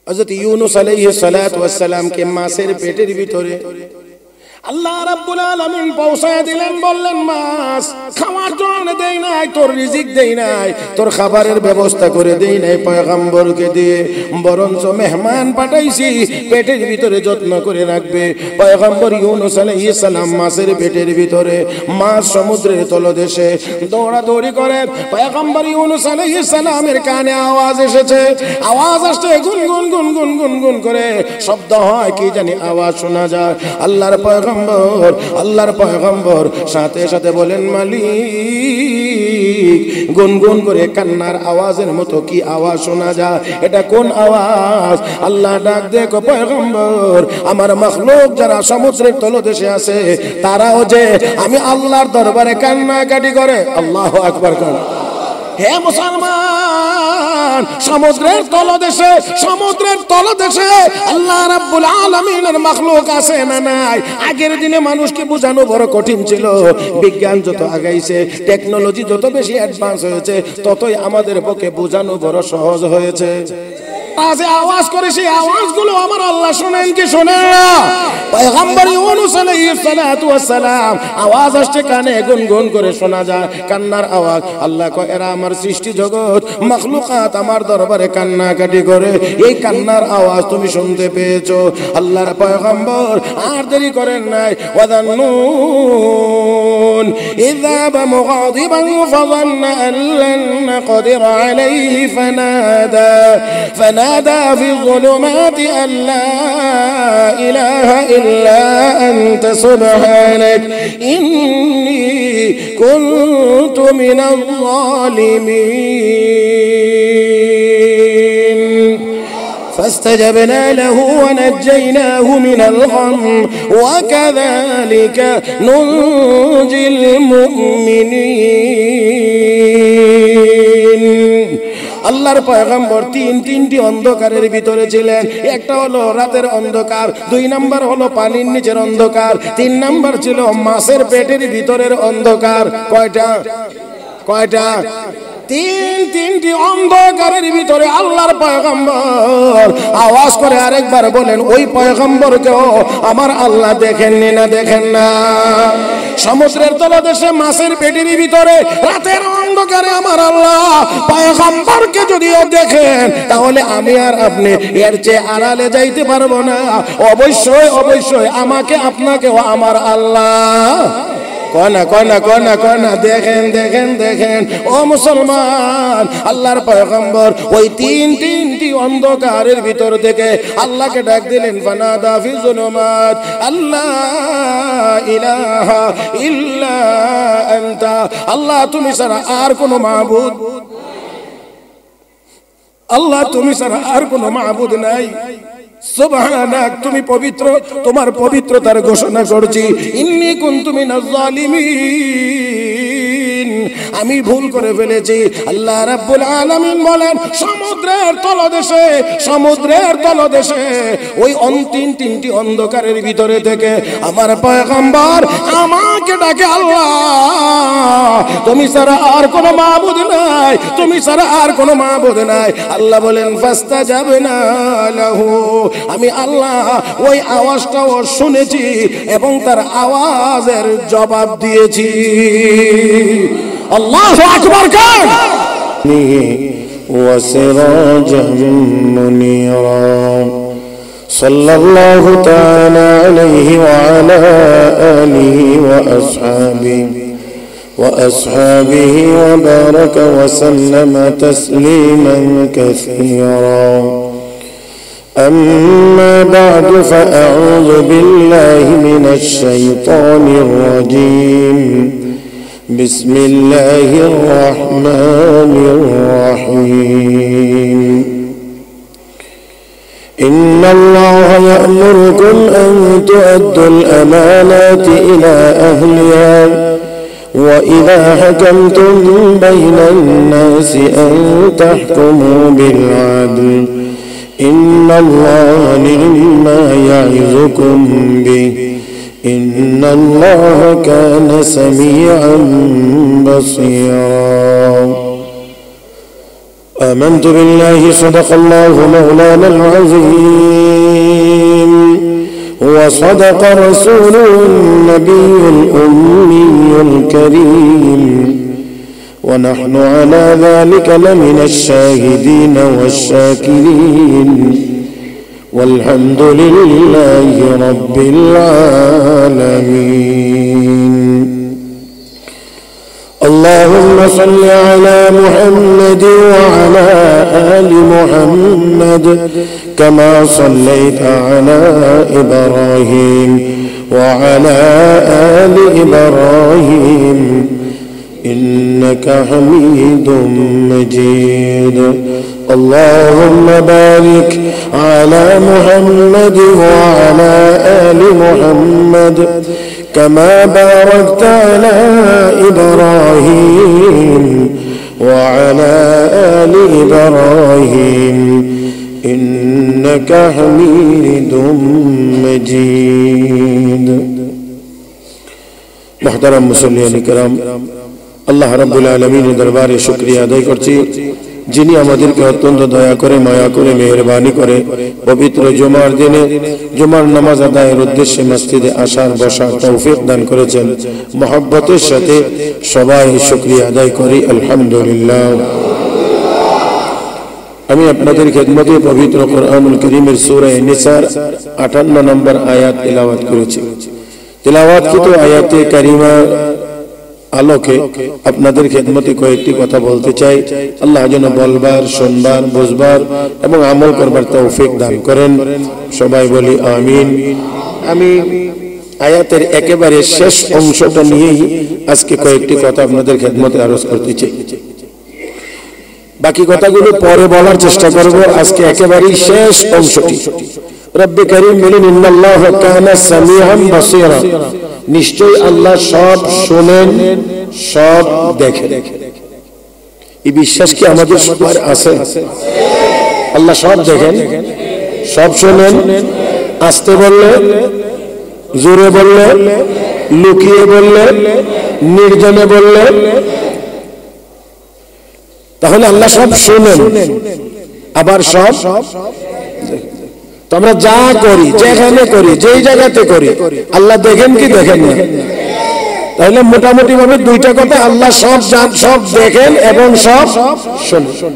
হযরত ইউনূস আলাইহিস সালাতু ওয়াস সালাম কে মাছের পেটের ভিতরে আল্লাহ রাব্বুল আলামিন পৌঁছায় দিলেন, বললেন মাছ খাওয়ার জন্য দেই নাই, তোর রিজিক দেই নাই, তোর খাবারের ব্যবস্থা করে দেই নাই পয়গম্বরকে দিয়ে, বরঞ্চ মেহমান পাঠাইছি পেটের ভিতরে যত্ন করে রাখবে। পয়গম্বর ইউনূস আলাইহিস সালাম মাছের পেটের ভিতরে, মাছ সমুদ্রের তলদেশে দৌড়াদৌড়ি করে। পয়গম্বর ইউনূস আলাইহিস সালামের কানে আওয়াজ এসেছে, আওয়াজ আসছে গুনগুন গুনগুন গুনগুন করে শব্দ হয়, কি জানি আওয়াজ শোনা যায়। আল্লাহর পয়গম্বর সাথে সাথে বলেন, মালিক গুনগুন করে কান্নার আওয়াজের মতো কি আওয়াজ শোনা যায়, এটা কোন আওয়াজ? আল্লাহ ডাক দেখো পয়গম্বর, আমার মাখলুক যারা সমুদ্রের তলদেশে আছে তারাও যে আমি আল্লাহর দরবারে কান্নাকাটি করে। আল্লাহু আকবার। হে মুসলমান, সমুদ্রের তলদেশে আল্লাহ রাব্বুল আলামিনের মাখলুক আছে না নাই? আগের দিনে মানুষকে বোঝানো বড় কঠিন ছিল। বিজ্ঞান যত আগাইছে, টেকনোলজি যত বেশি অ্যাডভান্স হয়েছে, ততই আমাদের পক্ষে বোঝানো বড় সহজ হয়েছে। আজ আওয়াজ করে সেই আওয়াজগুলো আমার আল্লাহ শুনেন কি শোনেন না? পয়গম্বর ইউনূস আলাইহিস সালাতু ওয়াস সালাম আওয়াজ আসছে কানে, গুনগুন করে শোনা যায় কান্নার আওয়াজ। আল্লাহ কয়, এরা আমার সৃষ্টি জগৎ, মাখলুকাত আমার দরবারে কান্নাকাটি করে, এই কান্নার আওয়াজ তুমি শুনতে পেয়েছো। আল্লাহর পয়গম্বর আর দেরি করেন নাই। ওয়াদান্নুন ইযাবা মুগাদিবান ফাযান্না আন লান নাকদির আলাইহি فنادى في الظلمات أن لا إله إلا أنت سبحانك إني كنت من الظالمين فاستجبنا له ونجيناه من الغم وكذلك ننجي المؤمنين। আল্লাহর পয়গম্বর তিনটি অন্ধকারের ভিতরে ছিলেন। একটা হলো রাতের অন্ধকার, 2 নাম্বার হলো পানির নিচের অন্ধকার, 3 নাম্বার ছিল মাছের পেটের ভিতরের অন্ধকার। কয়টা? তিনটি অন্ধকারের ভিতরে আল্লাহর পয়গম্বর আওয়াজ করে আরেকবার বলেন, ওই পয়গম্বরকেও আমার আল্লাহ দেখেননি না? দেখেন না? সমুদ্রের তলদেশে মাছের পেটের ভিতরে রাতের অন্ধকারে আমার আল্লাহ পয়গম্বরকে যদিও দেখেন, তাহলে আমি আর আপনি এর চেয়ে আড়ালে যাইতে পারবো না। অবশ্যই আমাকে আপনাকেও আমার আল্লাহ কনা দেখেন ও মুসলমান, আল্লাহর পয়গম্বর ওই তিনটি অন্ধকারের ভিতর থেকে আল্লাহকে ডাক দিলেন। ফানাদা ফি যুলুমাত আল্লাহ ইলাহা ইল্লা আনতা, আল্লাহ তুমি ছাড়া আর কোনো মাবুদ, আল্লাহ তুমি ছাড়া আর কোনো মাবুদ নাই। সুবহানাক, তুমি পবিত্র, তোমার পবিত্রতার ঘোষণা করছি। ইন্নী কুনতু মিনাজ জালিমিন, আমি ভুল করে ফেলেছি। আল্লাহ রাব্বুল আলামিন বলেন, সমুদ্রের তলদেশে ওই তিনটি অন্ধকারের ভিতরে থেকে আমার পয়গম্বর আমাকে ডাকে, আল্লাহ তুমি ছাড়া আর কোনো মাবুদ নাই, তুমি ছাড়া আর কোনো মাবুদ নাই। আল্লাহ বলেন, ফাস্তাজাবনা লাহু, আমি আল্লাহ ওই আওয়াজটাও শুনেছি এবং তার আওয়াজের জবাব দিয়েছি। আল্লাহু আকবার। কান وسراجا منيرا صلى الله تعالى عليه وعلى آله وأصحابه وبارك وسلم تسليما كثيرا. أما بعد، فأعوذ بالله من الشيطان الرجيم. بسم الله الرحمن الرحيم. إن الله يأمركم أن تؤدوا الأمانات إلى أهلها وإذا حكمتم بين الناس أن تحكموا بالعدل إن الله نعم يعظكم به إن الله كان سميعا بصيرا. آمنت بالله صدق الله مولانا العظيم وصدق رسوله النبي الأمي الكريم ونحن على ذلك لمن الشاهدين والشاكرين والحمد لله رب العالمين. اللهم صل على محمد وعلى آل محمد كما صليت على إبراهيم وعلى آل إبراهيم إنك حميد مجيد. اللهم بارك على محمد وعلى آل محمد كما باركت على إبراهيم وعلى آل إبراهيم إنك حميد مجيد. محترم মুসল্লিয়ান کرام, আল্লাহ রাব্বুল আলামিনের দরবারে শুকরিয়া আদায় করছি যিনি আমাদেরকে অত্যন্ত দয়া করে মায়া করে মেহেরবানি করে পবিত্র জুমার দিনে জুমার নামাজ আদায়ের উদ্দেশ্যে মসজিদে আসার বসার তৌফিক দান করেছেন। মহব্বতের সাথে সবাই শুকরিয়া আদায় করি আলহামদুলিল্লাহ। আমি আপনাদের খেদমতে পবিত্র কোরআনুল কারীমের সূরা নিসার 58 নম্বর আয়াত তিলাওয়াত করেছি। তিলাওয়াতকৃত আয়াতে কারিমা আলোকে আপনাদের খেদমতে কয়েকটি কথা বলতে চাই। আল্লাহ যেন বলবার, শুনবার, বুঝবার এবং আমল করবার তৌফিক দান করেন। সবাই বলি আমিন। আমি আয়াতের একেবারে শেষ অংশটা নিয়েই আজকে কয়েকটি কথা আপনাদের খেদমতে আরজ করতে চাই। বাকি কথাগুলো পরে বলার চেষ্টা করব। আজকে একেবারেই শেষ অংশটি। রব্বে কারীম বলেন ইন্নাল্লাহা কানা সামিআন বাসীরা, নিশ্চয়ই আল্লাহ সব শোনেন, সব দেখেন। এই বিশ্বাস কি আমাদের সবার আছে? আল্লাহ সব দেখেন, সব শোনেন, আস্তে বললে, জোরে বললে, লুকিয়ে বললে, নির্জনে বললে, তাহলে আল্লাহ সব শোনেন আবার সব। তো আমরা যা করি, যেখানে করি, যেই জায়গাতে করি, আল্লাহ দেখেন কি দেখেন না? তাহলে মোটামুটি ভাবে দুইটা কথা, আল্লাহ সব সব দেখেন এবং সব শোনেন।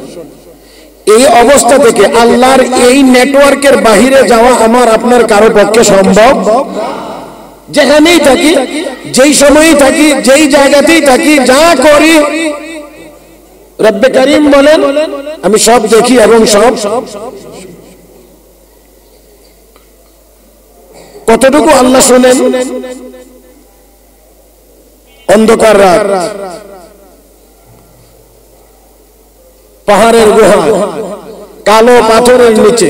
এই অবস্থা থেকে আল্লাহর এই নেটওয়ার্কের বাহিরে যাওয়া আমার আপনার কারো পক্ষে সম্ভব। যেখানেই থাকি, যেই সময়ই থাকি, যেই জায়গাতেই থাকি, যা করি, রব্বে কারীম বলেন আমি সব দেখি এবং সব। কতটুকু আল্লাহ শোনেন? অন্ধকার রাত, পাহাড়ের গুহা, কালো পাথরের নিচে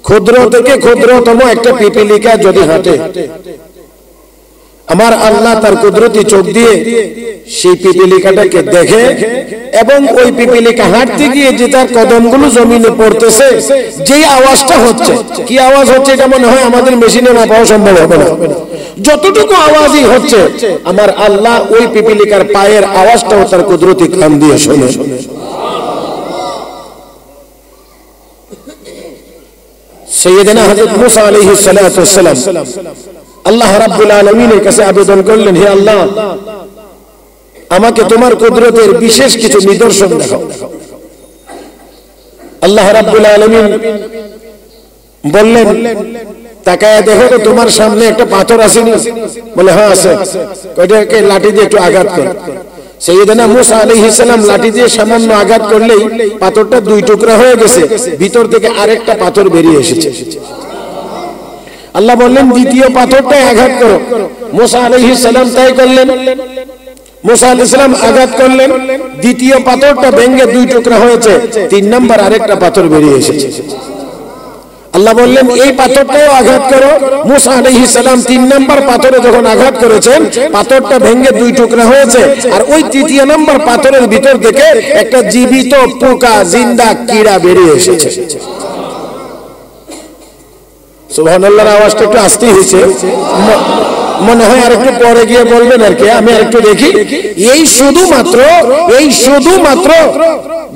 ক্ষুদ্র থেকে ক্ষুদ্রতম একটা পিপীলিকা যদি হাঁটে, আমার আল্লাহ তার কুদরতি চোখ দিয়ে সেই পিপীলিকাটাকে দেখে এবং ওই পিপীলিকা হাঁটতে গিয়ে যে তার কদমগুলো জমিনে পড়তেছে, যেই আওয়াজটা হচ্ছে, কি আওয়াজ হচ্ছে এটা মনে হয় আমাদের মেশিনে মাপাও সম্ভব হবে না। যতটুকু আওয়াজই হচ্ছে আমার আল্লাহ ওই পিপীলিকার পায়ের আওয়াজটাও তার কুদরতি কান দিয়ে শোনে। সাইয়েদনা হযরত মুসা আলাইহিস সালাতু ওয়াস সালাম আল্লাহ রাব্বুল আলামিনের কাছে আবেদন করলেন, হে আল্লাহ, আমাকে তোমার কুদরতের বিশেষ কিছু নিদর্শন দেখাও। আল্লাহ রাব্বুল আলামিন বললেন, তাকায় দেখো তো তোমার সামনে একটা পাথর আছে না? বলে হ্যাঁ আছে। কয়টাকে লাঠি দিয়ে একটু আঘাত করো। সাইয়েদনা মুসা আলাইহিস সালাম লাঠি দিয়ে সামান্য আঘাত করলেই পাথরটা দুই টুকরা হয়ে গেছে, ভিতর থেকে আরেকটা পাথর বেরিয়ে এসেছে। আল্লাহ বললেন দ্বিতীয় পাথরটায় আঘাত করো। মুসা আলাইহিস সালাম তাই করলেন। মুসা আলাইহিস সালাম আঘাত করলেন, দ্বিতীয় পাথরটা ভেঙে দুই টুকরা হয়েছে, তিন নাম্বার আরেকটা পাথর বেরিয়ে এসেছে। আল্লাহ বললেন এই পাথরটাও আঘাত করো। মুসা আলাইহিস সালাম তিন নাম্বার পাথরে যখন আঘাত করেছেন, পাথরটা ভেঙে দুই টুকরা হয়েছে, আর ওই তৃতীয় নাম্বার পাথরের ভিতর থেকে একটা জীবিত পোকা, জিন্দা কীড়া বেরিয়ে এসেছে। সুবহানাল্লাহর আওয়াজটা একটু আস্তে হয়েছে, মনে হয় আর একটু পরে গিয়ে বলবেন আর কি, আমি আর একটু দেখি। এই শুধুমাত্র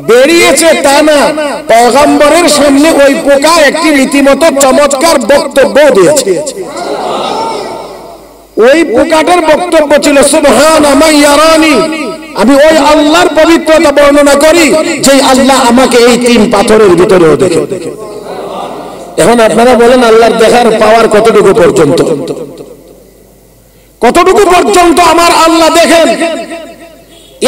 বেরিয়েছে তা না, পয়গম্বরের সামনে ওই পোকা একটি রীতিমতো চমৎকার বক্তব্য দিয়েছে। ওই পোকাটার বক্তব্য ছিল সুবহানা মান ইয়ারানি, আমি ওই আল্লাহর পবিত্রতা বর্ণনা করি যে আল্লাহ আমাকে এই তিন পাথরের ভিতরেও দেখে। এখন আপনারা বলেন আল্লাহর দেখার পাওয়ার কতটুকু পর্যন্ত, কতটুকু পর্যন্ত আমার আল্লাহ দেখেন?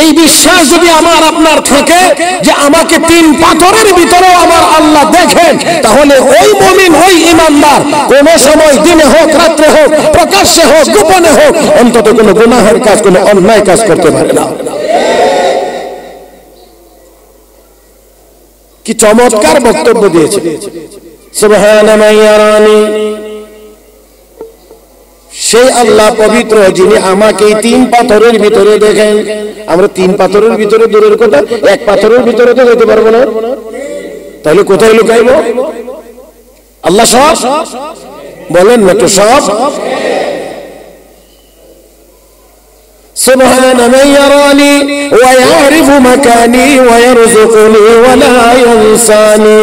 এই বিশ্বাস যদি আমার আপনার থাকে যে আমাকে তিন পাথরের ভিতরেও আমার আল্লাহ দেখেন, তাহলে ওই মুমিন, ওই ঈমানদার কোন সময় দিনে হোক রাত্রে হোক, প্রকাশ্যে হোক গোপনে হোক, অন্তত কোনো গুনাহের কাজ, কোনো অন্যায় কাজ করতে পারে না। কি চমৎকার বক্তব্য দিয়েছে, সুবহানা মান ইয়ারানি, সেই আল্লাহ পবিত্র যিনি আমাকে তিন পাথরের ভিতরে দেখেন। আমরা তিন পাথরের ভিতরে দূরের কথা, এক পাথরের ভিতরে তো যেতে পারবো না, তাহলে কোথায় লুকাইব? আল্লাহ সব বলেন না তো, সব। সুবহানা মান ইয়ারানি ওয়া ইয়ারিফু মাকানি ওয়া ইয়ারযুকুনি ওয়া লা ইয়ানসানি।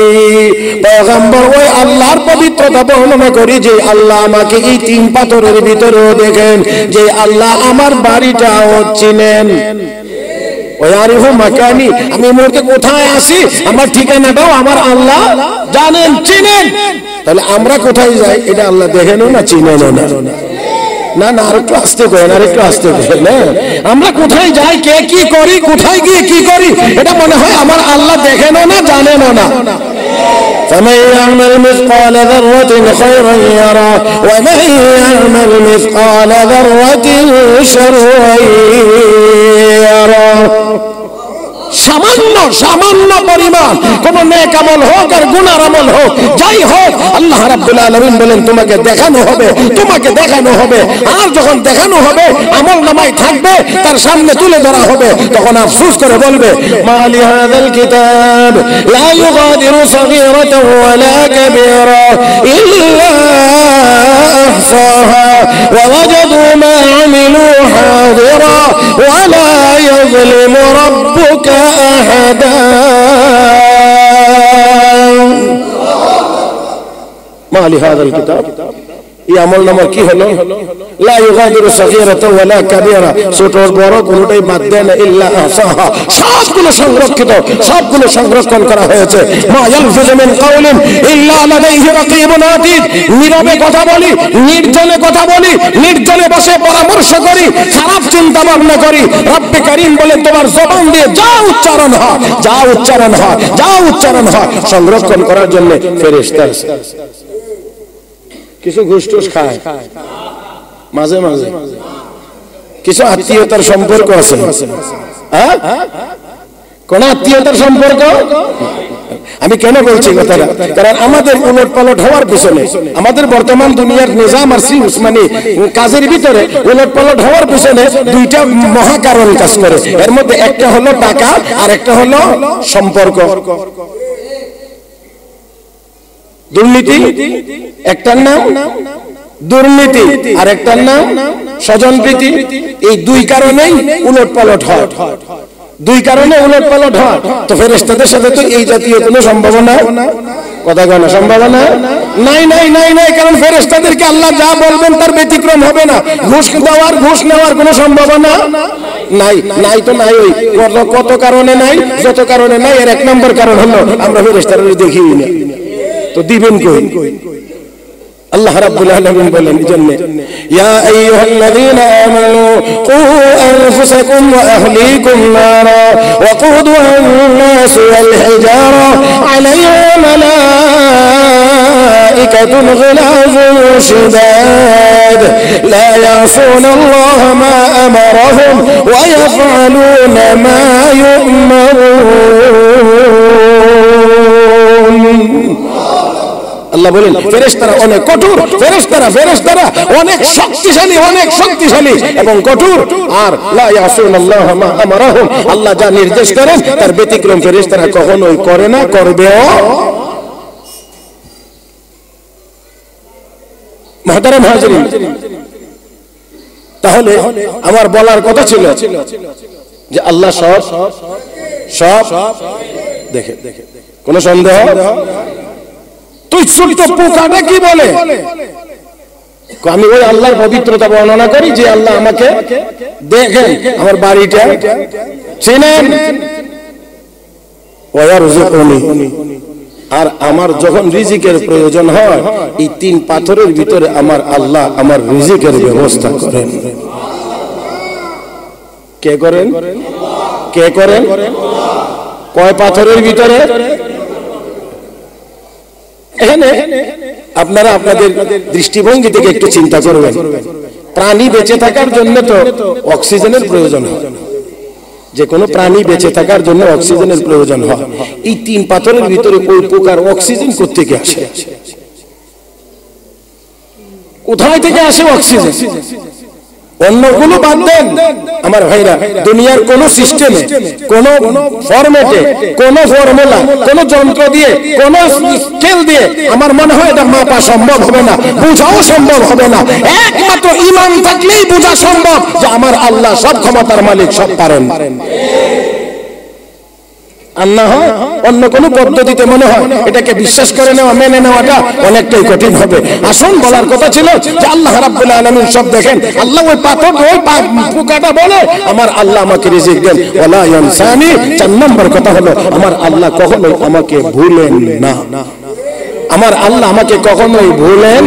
পয়গম্বর ওই আল্লাহর পবিত্রতা বর্ণনা করি যে আল্লাহ আমাকে এই তিন পাথরের ভিতরেও দেখেন, যে আল্লাহ আমার বাড়িটাও চিনেন। ওয়া ইয়ারিফু মাকানি, আমি মুহূর্তে কোথায় আছি, আমার ঠিকানাটাও আমার আল্লাহ জানেন, চিনেন। তাহলে আমরা কোথায় যাই এটা আল্লাহ দেখেনও না, চিনেনও না। না না, আরেকটু আসতে করেন, আরেকটু আসতে করেন। আমরা কোথায় যাই, কে কি করি, কোথায় গিয়ে কি করি, এটা মনে হয় আমার আল্লাহ দেখেনও না, জানেনও না। فمن يعمل مثقال ذرة خيرا يره ومن يعمل مثقال ذرة شرا يره। সামান্য সামান্য পরিমাণ কোন নেক আমল হোক আর গুনার আমল হোক, যাই হোক, আল্লাহ রাব্বুল আলামিন বলেন তোমাকে দেখানো হবে, তোমাকে দেখানো হবে। আর যখন দেখানো হবে, আমল নামায় থাকবে, তার সামনে তুলে ধরা হবে, তখন আফসোস করে বলবে মালি হাযাল কিতাব লা ইউগাদিরু সগীরাতান ওয়ালা কাবীরা ইল্লা আহসাহা ওয়া ওয়াজাদু মা আমিলু হাদিরা ওয়া লা ইয়াযলিমু রাব্বুকা আহাদা। মালি হাযাল কিতাব, এই আমল নামার কি হলো? লা ইউগাদিরু সগীরাতান ওয়ালা কাবীরা, ছোট বড় কোনটাই বাদ দেয় না, ইল্লা আহসাহা, সবগুলো সংরক্ষিত, সবগুলো সংরক্ষণ করা হয়েছে। মা ইয়ালফিযু মিন কাওলিন ইল্লা লাদাইহি রাকীবুন আতীদ, নীরবে কথা বলি, নির্জনে কথা বলি, নির্জনে বসে পরামর্শ করি, খারাপ চিন্তা ভাবনা করি। রব্বে কারীম বলেন তোমার জবান দিয়ে যা উচ্চারণ হয়, যা উচ্চারণ হয়, যা উচ্চারণ হয়, সংরক্ষণ করার জন্য ফেরেশতা আছে। কিছু ঘুষ টুস খায় মাঝে মাঝে, কিছু আত্মীয়তার সম্পর্ক আছে। কোন আত্মীয়তার সম্পর্ক? আমি কেন বলছি কথাটা, কারণ আমাদের উলট পালট হওয়ার পিছনে, আমাদের বর্তমান দুনিয়ার নিজাম আর উসমানী কাজের ভিতরে উলট পালট হওয়ার পিছনে দুইটা মহা কারণ কাজ করে। এর মধ্যে একটা হলো টাকা আর একটা হলো সম্পর্ক। দুর্নীতি একটার নাম, দুর্নীতি আর একটার নাম স্বজনপ্রীতি। এই দুই কারণেই উলট পালট হয়, দুই কারণে উলট পালট হয়। তো ফেরেশতাদের সাথে তো এই জাতীয় কোনো সম্ভাবনা, কথা কয় না, সম্ভাবনা নাই নাই নাই নাই। কারণ ফেরেশতাদেরকে আল্লাহ যা বলবেন তার ব্যতিক্রম হবে না। ঘুষ দেওয়ার, ঘুষ নেওয়ার কোনো সম্ভাবনা নাই, নাই তো নাই। ওই কত কারণে নাই, যত কারণে নাই, এর এক নম্বর কারণ হলো আমরা ফেরেশতাদের দেখিই না, তো দিবেন কই? আল্লাহ রাব্বুল আলামিন বলেন জন্য, ইয়া আইয়ুহাল্লাযীনা আমানু কু আনফুসাকুম ওয়া আহলিকুম নারা ওয়া কুদুহা আন-নাস ওয়াল হিজারা আলাইহা মালাইকাতুন গিলাযুন শিদাদ লা ইয়াসুনা আল্লাহা মা আমারাহুম ওয়া ইয়াফআলুনা মা ইউমারুন। আল্লাহ বলেন ফেরেশতারা অনেক কঠোর, ফেরেশতারা অনেক শক্তিশালী, অনেক শক্তিশালী এবং কঠোর। আর লা ইয়াসুনাল্লাহা মা আমারাহুম, আল্লাহ যা নির্দেশ করেন তার ব্যতিক্রম ফেরেশতারা কখনোই করে না, করবেও। মুহতারাম হাজিরিন, তাহলে আমার বলার কথা ছিল যে আল্লাহ সব সব দেখে কোন সন্দেহ? তুই ছোট্ট পোকাটা কি বলে? আমি ওই আল্লাহর পবিত্রতা বর্ণনা করি যে আল্লাহ আমাকে দেখেন, আমার বাড়িটা চেনেন, আর আমার যখন রিজিকের প্রয়োজন হয় এই 3 পাথরের ভিতরে আমার আল্লাহ আমার রিজিকের ব্যবস্থা করেন। কে করেন? কে করেন? কয় পাথরের ভিতরে? এখানে আপনারা আপনাদের দৃষ্টিভঙ্গি থেকে একটু চিন্তা করবেন। প্রাণী বেঁচে থাকার জন্য তো অক্সিজেনের প্রয়োজন হয়, যে কোনো প্রাণী বেঁচে থাকার জন্য অক্সিজেনের প্রয়োজন হয়। এই 3 পাথরের ভিতরে ওই প্রকার অক্সিজেন কোত্থেকে আসে? কোথায় থেকে আসে অক্সিজেন? অন্যগুলো বাদ দেন আমার ভাইরা, দুনিয়ার কোন সিস্টেমে, কোন ফরম্যাটে, কোন ফর্মুলা, কোন যন্ত্র দিয়ে, কোন স্কেল দিয়ে আমার মনে হয় এটা মাপা সম্ভব হবে না, বোঝাও সম্ভব হবে না। একমাত্র ঈমান থাকলেই বোঝা সম্ভব যে আমার আল্লাহ সব ক্ষমতার মালিক, সব পারেন। আর না হয় অন্য কোন পদ্ধতিতে মনে হয় এটাকে বিশ্বাস করে নেওয়া, মেনে নেওয়াটা অনেকটাই কঠিন হবে। আসল বলার কথা ছিল যে আল্লাহ রাব্বুল আলামিন সব দেখেন। আল্লাহ ওই পাথর, ওই পোকাটা বলে আমার আল্লাহ আমাকে রিজিক দেন, ওয়ালা ইয়ানসানি। 4 নম্বর কথা হলো আমার আল্লাহ কখনোই আমাকে ভুলেন না। আমার আল্লাহ আমাকে কখনোই ভুলেন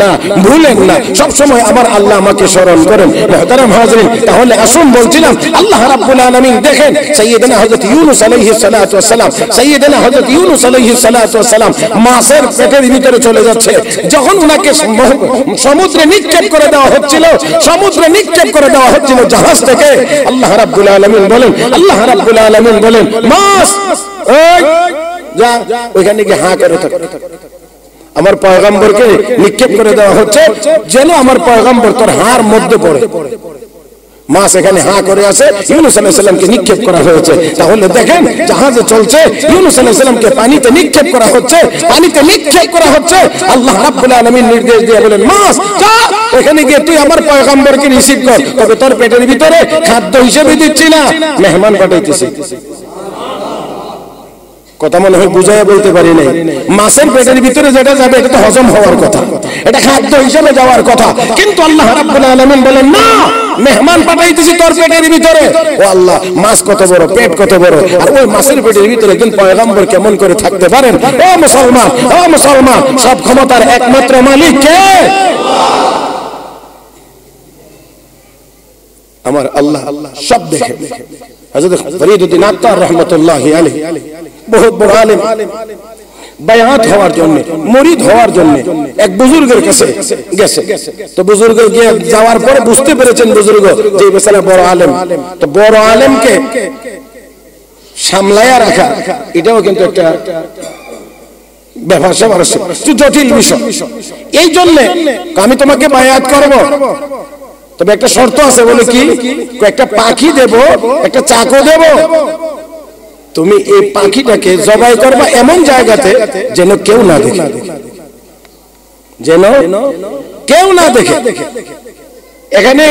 না, ভুলেন না, সব সময় আমার আল্লাহ আমাকে স্মরণ করেন। মুহতারাম হাজিরিন, তাহলে আসুন বলছিলাম আল্লাহ রাব্বুল আলামিন দেখেন সাইয়্যিদানা হযরত ইউনূস আলাইহিস সালাতু ওয়াস সালাম, সাইয়্যিদানা হযরত ইউনূস আলাইহিস সালাতু ওয়াস সালাম মাছের পেটের ভিতরে চলে যাচ্ছে। যখন উনাকে সমুদ্রে নিক্ষেপ করে দেওয়া হচ্ছিল, সমুদ্রে নিক্ষেপ করে দেওয়া হচ্ছিল জাহাজ থেকে, আল্লাহ রাব্বুল আলামিন বলেন, আল্লাহ রাব্বুল আলামিন বলেন মাছ ওই যা ওইখানে গিয়ে হাঁ করে থাকো। আমার পয়গম্বরকে নিক্ষেপ করে দেওয়া হচ্ছে যেন আমার পয়গম্বর তোর হার মধ্যে পড়ে। মাছ এখানে হাঁ করে আছে, ইউনূস আলাইহিস সালামকে নিক্ষেপ করা হয়েছে। তাহলে দেখেন জাহাজে চলছে, ইউনূস আলাইহিস সালামকে পানিতে নিক্ষেপ করা হচ্ছে, পানিতে নিক্ষেপ করা হচ্ছে। আল্লাহ রাব্বুল আলামিন নির্দেশ দিয়ে বলেন মাছ যা এখানে গিয়ে তুই আমার পয়গম্বরকে রিসিভ কর, তবে তোর পেটের ভিতরে খাদ্য হিসেবে দিচ্ছি না, মেহমান পাঠাইতেছি। কথা মনে হয় বুঝাইয়া বলতে পারি নাই। মাছের পেটের ভিতরে যেটা যাবে এটা তো হজম হওয়ার কথা, এটা খাদ্য হিসেবে যাওয়ার কথা, কিন্তু আল্লাহ রাব্বুল আলামিন বলেন না, মেহমান পাঠাইতেছি তোর পেটের ভিতরে। ও আল্লাহ, মাছ কত বড়, পেট কত বড়, আর ওই মাছের পেটের ভিতরে একজন পয়গম্বর কেমন করে থাকতে পারেন? ও মুসলমান, ও মুসলমান, সব ক্ষমতার একমাত্র মালিক কে? আমার আল্লাহ। আল্লাহ সব দেখে। হযরত ফরিদউদ্দিন আত্তার রাহমাতুল্লাহি আলাইহি বহুত বড় আলেম, বায়াত হওয়ার জন্য, মুরিদ হওয়ার জন্য এক বুজুর্গের কাছে গেছে। তো বুজুর্গ গিয়ে যাওয়ার পরে বুঝতে পেরেছেন বুজুর্গ যে বেচারা বড় আলেম। তো বড় আলেমকে সামলায়া রাখা এটাও কিন্তু একটা ব্যাপার স্যাপার, জটিল বিষয়। এই জন্য আমি তোমাকে বায়াত করব, তবে একটা শর্ত আছে। বলে কি? একটা পাখি দেব, একটা চাকু দেব, তুমি এই পাখিটাকে জবাই করবা এমন জায়গাতে যেন কেউ না দেখে, যেন কেউ না দেখে। এখানে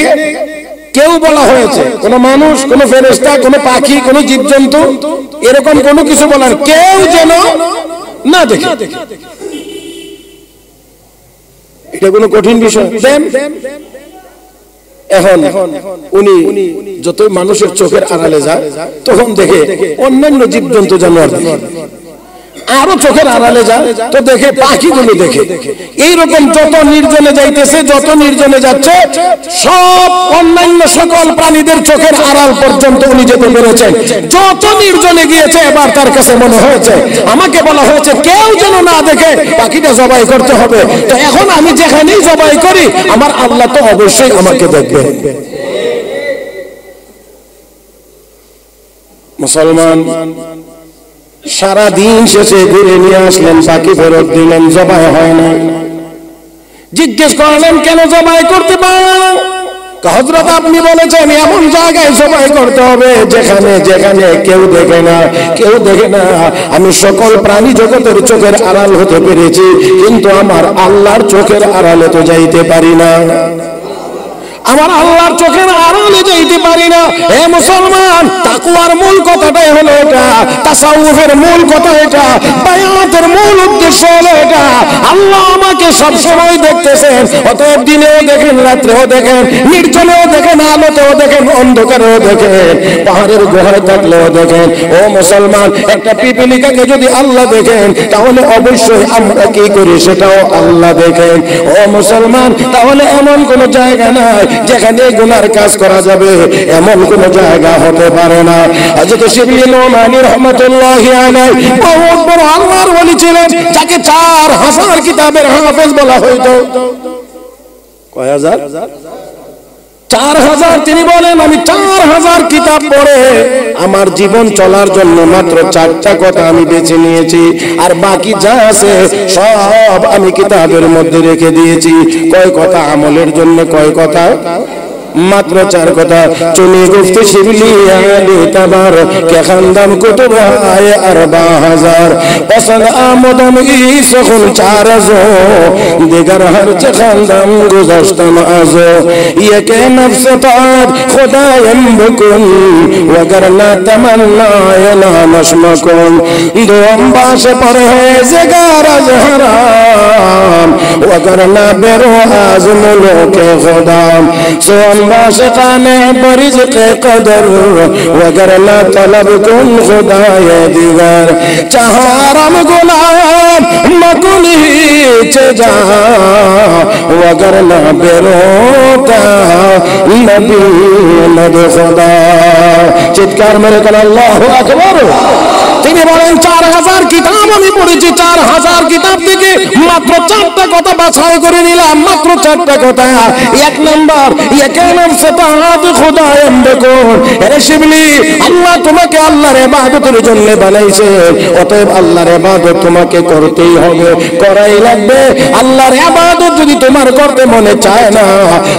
কেউ বলা হয়েছে, কোন মানুষ, কোন ফেরেশতা, কোন পাখি, কোন জীবজন্তু, এরকম কোনো কিছু বলার, কেউ যেন না দেখে। এটা কোনো কঠিন বিষয় দেন। এখন উনি যতই মানুষের চোখের আড়ালে যায় তখন দেখে অন্যান্য জীবজন্তু, জানোয়ার আরো চোখের আড়ালে যায় তো দেখে পাখিগুলো দেখে। এইরকম যত নির্জনে যাইতেছে, যত নির্জনে যাচ্ছে, সব অন্যান্য সকল প্রাণীদের চোখের আড়াল পর্যন্ত উনি যেতে পেরেছেন। যত নির্জনে গিয়েছে এবার তার কাছে মনে হয়েছে, আমাকে বলা হয়েছে কেউ যেন না দেখে পাখিটা জবাই করতে হবে। তো এখন আমি যেখানেই জবাই করি আমার আল্লাহ তো অবশ্যই আমাকে দেখবে। মুসলমান সারা দিন শেষে ঘুরে নিয়ে আসলেন, পাখি ফেরত দিলেন, জবাই হয় না। জিজ্ঞেস করলেন কেন জবাই করতে পারেন? হযরত আপনি বলেছেন এমন জায়গায় জবাই করতে হবে যেখানে যেখানে কেউ দেখে না, কেউ দেখে না। আমি সকল প্রাণী জগতের চোখের আড়াল হতে পেরেছি, কিন্তু আমার আল্লাহর চোখের আড়ালে তো যাইতে পারি না। আমার আল্লাহর চোখের আড়ালে যাইতে পারি না। হে মুসলমান, তাকওয়ার মূল কথাটাই হলো এটা, তাসাউফের মূল কথা এটা, বায়াতের মূল উদ্দেশ্য হলো এটা। আল্লাহ আমাকে সব সময় দেখতেছেন, অতএব দিনেও দেখেন, রাত্রেও দেখেন, নির্জনেও দেখেন, আলোতেও দেখেন, অন্ধকারেও দেখেন, পাহাড়ের গুহায় থাকলেও দেখেন। ও মুসলমান, একটা পিপিলিকাকে যদি আল্লাহ দেখেন, তাহলে অবশ্যই আমরা কি করি সেটাও আল্লাহ দেখেন। ও মুসলমান, তাহলে এমন কোন জায়গা নাই যেখানে গুনার কাজ করা যাবে, এমন কোন জায়গা হতে পারে না। হযরত শিবলি নোমানী রাহমাতুল্লাহি আলাইহি বহুত বড় আল্লাহর ওলি ছিলেন, যাকে 4000 কিতাবের হাফেজ বলা হইতো। কয় হাজার? 4000। তিনি বলেন, আমি 4000 কিতাব পড়ে আমার জীবন চলার জন্য মাত্র 4টা কথা আমি বেছে নিয়েছি, আর বাকি যা আছে সব আমি কিতাবের মধ্যে রেখে দিয়েছি। কয় কথা? আমলের জন্য কয় কথা? মাত্র 4 কথা। চুনি গুফত শিবলি আলী তাবার কে খানদান কুতুব আয়ে 4000 পসন্দ আমদম ইস খুল 400 দিগার হর চে খানদান গুজশতম আজো ये के नफ्स ताद खुदायम बकुन वगरना तमन्ना यना नशमकुन दो अंबाश पर है ज़गार हराम वगरना बेरो आज़मुलो के खुदाम सो बाशिकाने बरिज़्क़ क़दर वगरना तलब कुन खुदाय दिगर चहारम गुलाम मकुन हीच जा वगरना बेरोता नबी नद खुदा। চিৎকার মেরে বলেন আল্লাহু আকবার। তিনি বলেন 4000 কিতাব আমি পড়েছি, 4000 কিতাব থেকে মাত্র 4টা কথা বাছাই করে নিলাম, মাত্র 4টা কথা। 1 নাম্বার, ইয়াকানাম সাতাআত খুদায়াম দেখুন। আরে শিবলি, আল্লাহ তোমাকে আল্লাহর ইবাদতের জন্য বানাইছে, অতএব আল্লাহর ইবাদত তোমাকে করতেই হবে, করাই লাগবে। আল্লাহর ইবাদত যদি তোমার করতে মনে চায় না,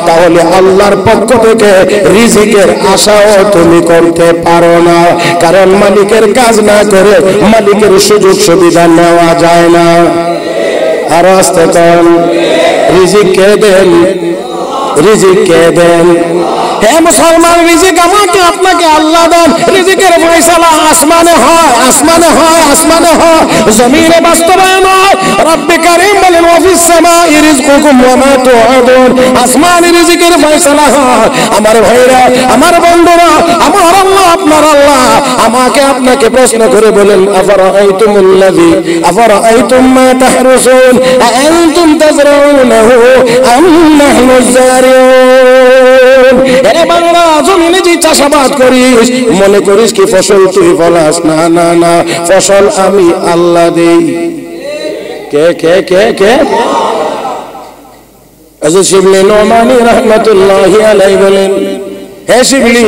তাহলে আল্লাহর পক্ষ থেকে রিজিকের আশাও তুমি করতে পারো না, কারণ মালিকের কাজ না করে মালিকের সুযোগ সুবিধা নেওয়া যায় না। আর আস্তে কন, রিজিক কে দেন? রিজিক কে দেন? হে মুসলমান, রিজিক আমাকে আপনাকে আল্লাহ দেন। রিজিকের ফয়সালা আসমানে হয়, আসমানে হয়, আসমানে হয়, জমিনে বাস্তবায়ন হয়। রব্বে কারীম বলেন ওয়াফিস সামাই রিজকুকুম ওয়া মা তুআদুন। আসমানে রিজিকের ফয়সালা হয়। আমার ভাইরা, আমার বন্ধুরা, আমার আল্লাহ, আপনার আল্লাহ আমাকে আপনাকে প্রশ্ন করে বলেন আফারাআইতুমুল্লাযী আফারাআইতুম মা তাহরুসুন আআনতুম তাজরাউনাহু আম নাহনুজ জারিউন। এরে বাংলা, জমিনে যে চাষাবাদ করিস মনে করিস কি ফসল তুই ফলাস? না না না, ফসল আমি আল্লাহ দেই। কে কে কে কে? হযরত শিবলি নোমানী রাহমাতুল্লাহি আলাইহি বলেন, হে শিবলি,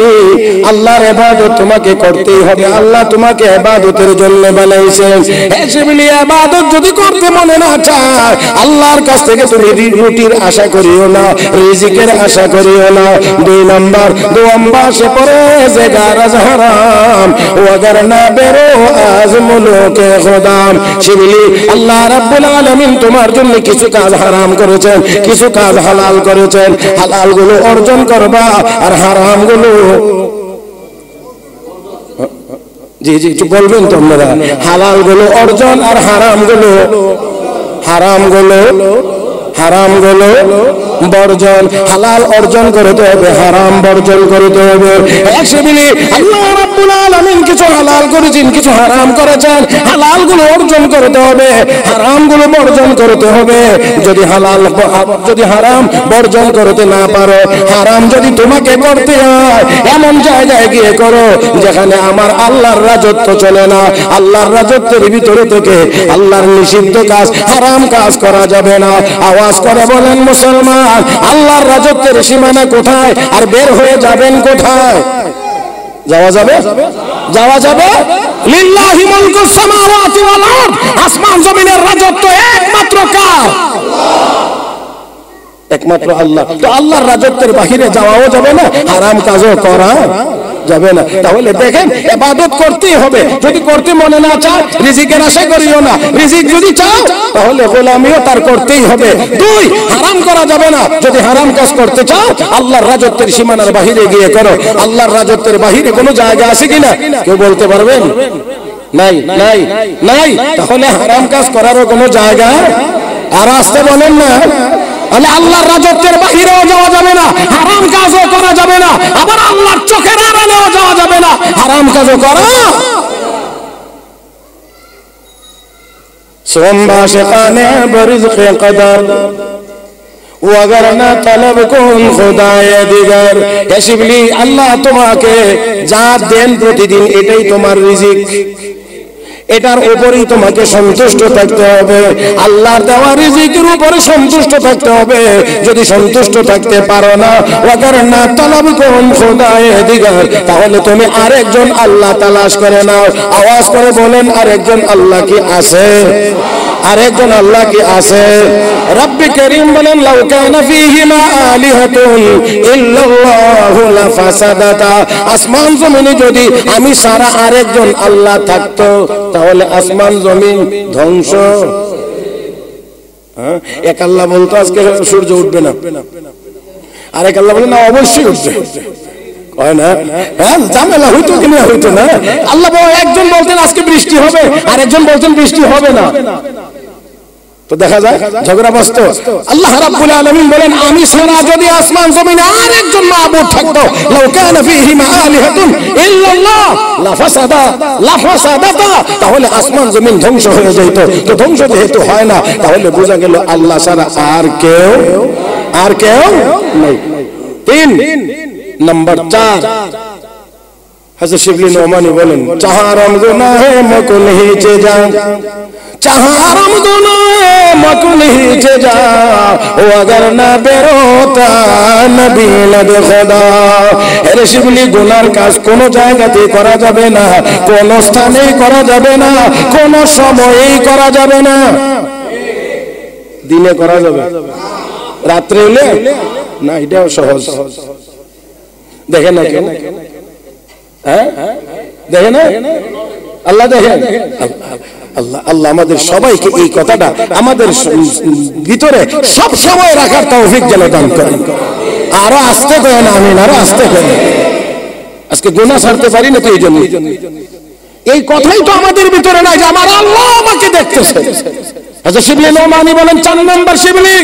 আল্লাহর ইবাদত তোমাকে করতেই হবে, আল্লাহ তোমাকে ইবাদতের জন্য বানাইছেন। হে শিবলি, ইবাদত যদি করতে মনে না চায়, আল্লাহর কাছ থেকে তুমি রুটির আশা করিও না, রিজিকের আশা করিও না। 2 নাম্বার, দো আম্বাসে পরে যে গারাজ হারাম ওয়াগার না বেরো আজমুলোকে খোদাম। শিবলি, আল্লাহ রাব্বুল আলামিন তোমার জন্য কিছু কাজ হারাম করেছেন, কিছু কাজ হালাল করেছেন। হালালগুলো অর্জন করবা, আর হারামগুলো, জি জি একটু বলবেন তোমরা, হালালগুলো অর্জন আর হারামগুলো, হারামগুলো হারামগুলো বর্জন। হালাল অর্জন করতে হবে, হারাম বর্জন করতে হবে। একসাথে আল্লাহ রাব্বুল আলামিন কিছু হালাল করেছেন, কিছু হারাম করেছেন। হালালগুলো অর্জন করতে হবে, হারামগুলো বর্জন করতে হবে। যদি হালাল যদি হারাম বর্জন করতে না পারো, হারাম যদি তোমাকে করতে হয়, এমন জায়গায় গিয়ে করো যেখানে আমার আল্লাহর রাজত্ব চলে না। আল্লাহর রাজত্বের ভিতরে থেকে আল্লাহর নিষিদ্ধ কাজ, হারাম কাজ করা যাবে না। আওয়াজ করে বলেন মুসলমান, আল্লাহর রাজত্বের সীমানা কোথায়, আর বের হয়ে যাবেন কোথায়? যাওয়া যাবে? যাওয়া যাবে? লিল্লাহি মুলকুস সামাওয়াতি ওয়াল আরদ। আসমান জমিনের রাজত্ব একমাত্র কার? একমাত্র আল্লাহ। তো আল্লাহর রাজত্বের বাহিরে যাওয়াও যাবে না, হারাম কাজও করা যাবে না। তাহলে দেখেন ইবাদত করতেই হবে, যদি করতে মনে না চায় রিজিকের আশা করিও না, রিজিক যদি চাও তাহলে গোলামিও তার করতেই হবে। দুই, হারাম করা যাবে না, যদি হারাম কাজ করতে চাও আল্লাহর রাজত্বের সীমানার বাহিরে গিয়ে করো। আল্লাহর রাজত্বের বাহিরে কোনো জায়গা আছে কিনা কেউ বলতে পারবেন? নাই নাই নাই। তাহলে হারাম কাজ করারও কোনো জায়গা আর আসতে বলেন না। তাহলে আল্লাহর রাজত্বের বাহিরেও যাওয়া যাবে না, হারাম কাজও করা যাবে না, আবার আল্লাহর চোখের আড়ালেও যাওয়া যাবে না, হারাম কাজও করা। সোমবা শেখানে বরিজকে কদর ওয়াগার না তলব কোন খোদায়ে দিগার। হে শিবলি, আল্লাহ তোমাকে যা দেন প্রতিদিন এটাই তোমার রিজিক, এটার উপরেই তোমাকে সন্তুষ্ট থাকতে হবে। আল্লাহর দেওয়া রিজিকের উপরে সন্তুষ্ট থাকতে হবে। যদি সন্তুষ্ট থাকতে পারো না, ওয়াগার না তলব কোন খোদায়ে দিগার, তাহলে তুমি আরেকজন আল্লাহ তালাশ করে নাও। আওয়াজ করে বলেন, আরেকজন আল্লাহ কি আছে? আরেকজন আল্লাহ কি আছে? রব্বি করিম বলেন, লাউ কানা ফীহিমা আলিহাতুন ইল্লাল্লাহু লাফাসাদাতা। আসমান জমিনে যদি আমি সারা আরেকজন আল্লাহ থাকতো তাহলে আসমান জমিন ধ্বংস। হ্যাঁ, এক আল্লাহ বলতো আজকে সূর্য উঠবে না, আরেক আল্লাহ বলে না অবশ্যই উঠবে। হয় না? হ্যাঁ, ঝামেলা হইতো কিনা হইতো না। আল্লাহ একজন বলতেন আজকে বৃষ্টি হবে, আরেকজন বলতেন বৃষ্টি হবে না। তো দেখা যায় ঝগড়া বসতো। আল্লাহ রাব্বুল আলামিন বলেন, আমি ছাড়া যদি আসমান জমিনে আরেকজন মাবুদ থাকতো, লাউ কানা ফীহিমা আলিহাতুন ইল্লাল্লাহ লাফাসাদাতা, তাহলে আসমান জমিন ধ্বংস হয়ে যেত। তো ধ্বংস যেহেতু হয় না, তাহলে বোঝা গেল আল্লাহ ছাড়া আর কেউ নেই। 3 নম্বর 4 হযরত শিবলি নোমানী বলেন, চাহারম গুনাহে মকুল হিচে যা, চাহারম গুনাহে মকুল হিচে যা, ও अगर না বেরোতা নবী নবে খোদা। এর শিবলি গুনার কাজ কোন জায়গাতে করা যাবে না, কোন স্থানেই করা যাবে না, কোন সময়েই করা যাবে না। দিনে করা যাবে, রাত্রে হলে না, এটাও সহজ। দেখেন না কেন? হ্যাঁ, দেখেন না আল্লাহ, দেখেন আল্লাহ। আল্লাহ আমাদের সবাইকে এই কথাটা আমাদের ভিতরে সব সময় রাখার তৌফিক যেন দান করেন। আরো আস্তে করেন, আমিন, আরো আস্তে করেন। আজকে গুনাহ ছাড়তে পারি না তো এই জন্য। এই কথাই তো আমাদের ভিতরে নাই যে আমার আল্লাহ আমাকে দেখতেছে। হযরত শিবলি নোমানী বলেন, 4 নম্বর শিবলি,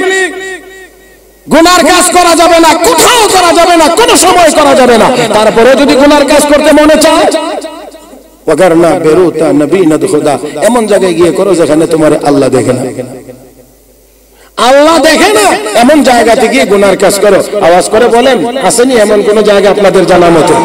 গুনার কাজ করা যাবে না, কোথাও করা যাবে না, কোন সময় করা যাবে না। তারপরে যদি গুনার কাজ করতে মনে চায়, ওয়াগার না বেরোতা নবী নদ খোদা, এমন জায়গায় গিয়ে করো যেখানে তোমার আল্লাহ দেখে না। আল্লাহ দেখে না এমন জায়গাতে গিয়ে গুনার কাজ করো। আওয়াজ করে বলেন, আসেনি এমন কোন জায়গা আপনাদের জানা মতো?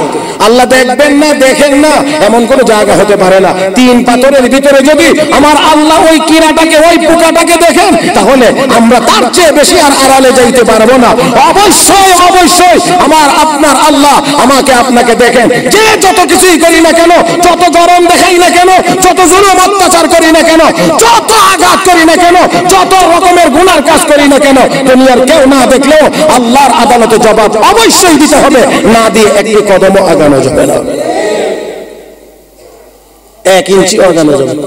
আল্লাহ দেখবেন না, দেখেন না এমন কোন জায়গা হতে পারে না। 3 পাথরের ভিতরে যদি আমার আল্লাহ ওই কিরাটাকে, ওই পোকাটাকে দেখেন, তাহলে আমরা তার চেয়ে বেশি আর আড়ালে যাইতে পারবো না। অবশ্যই অবশ্যই আমার আপনার আল্লাহ আমাকে আপনাকে দেখেন। যে যত কিছুই করি না কেন, যত গরম দেখাই না কেন, যত জুলুম অত্যাচার করি না কেন, যত আঘাত করি না কেন, যত রকমের গুনার কাজ করি না কেন, দুনিয়ার কেউ না দেখলেও আল্লাহর আদালতে জবাব অবশ্যই দিতে হবে। না দিয়ে একটি কদমও আগানো যাবে না, 1 ইঞ্চি আগানো যাবে না।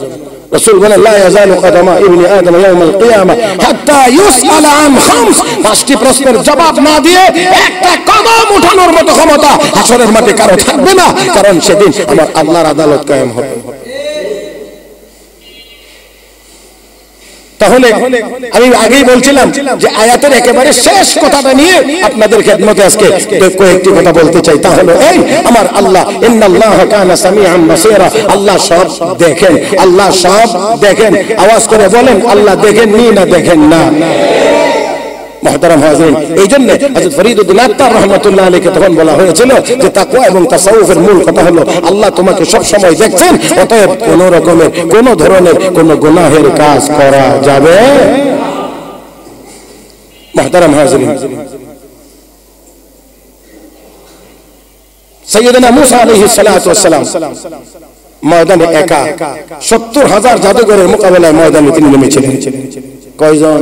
রাসূল বলেন, লা ইয়াজালু কদমা ইবনি আদম ইয়াউমাল কিয়ামা হাত্তা ইউসআলা আন 5। 5টি প্রশ্নের জবাব না দিয়ে একটা কদম উঠানোর মতো ক্ষমতা হাসরের মাঠে কারো থাকবে না, কারণ সেদিন আমার আল্লাহর আদালত কায়েম হবে। তাহলে আমি আগেই বলছিলাম যে আয়াতের একেবারে শেষ কথাটা নিয়ে আপনাদের খেদমতে আজকে কয়েকটি কথা বলতে চাই। তা হলো এই, আমার আল্লাহ, ইন্নাল্লাহা কানা সামিআন বাসীরা, আল্লাহ সব দেখেন, আল্লাহ সব দেখেন। আওয়াজ করে বলেন, আল্লাহ দেখেন নি না দেখেন না? মুহতারাম হাজিরিন, এইজন্য হযরত ফরিদউদ্দিন আত্তার রাহমাতুল্লাহ আলাইহি তখন বলা হয়েছিল যে তাকওয়া এবং তাসাউফের মূল কথা হলো আল্লাহ তোমাকে সব সময় দেখছেন, অতএব কোন রকমের কোন ধরনের কোন গুনাহের কাজ করা যাবে না। মুহতারাম হাজিরিন, সাইয়েদনা মুসা আলাইহিস সালাতু ওয়াস সালাম ময়দানে একা 70,000 জাদুঘরের মোকাবেলায় ময়দানে তিনি নেমেছিলেন। কয়জন?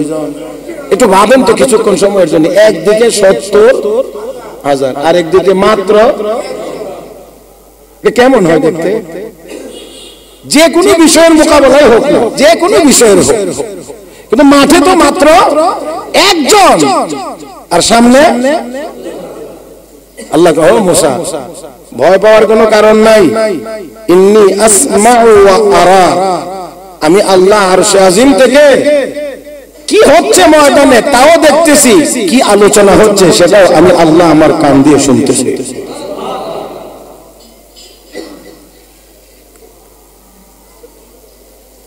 একটু ভাবেন তো কিছুক্ষণ সময়ের জন্য। একদিকে 70,000 আর একদিকে মাত্র কেমন হয় দেখতে? যে কোনো বিষয়ের মোকাবেলায় হোক না, যে কোনো বিষয়ের হোক, কিন্তু মাঠে তো মাত্র একজন, আর সামনে আল্লাহ। ও মুসা, ভয় পাওয়ার কোনো কারণ নাই। ইন্নী আসমাউ ওয়া আরা, আমি আল্লাহ আরশে আজিম থেকে কি হচ্ছে ময়দানে তাও দেখতেছি, কি আলোচনা হচ্ছে সেটাও আমি আল্লাহ আমার কান দিয়ে শুনতেছি।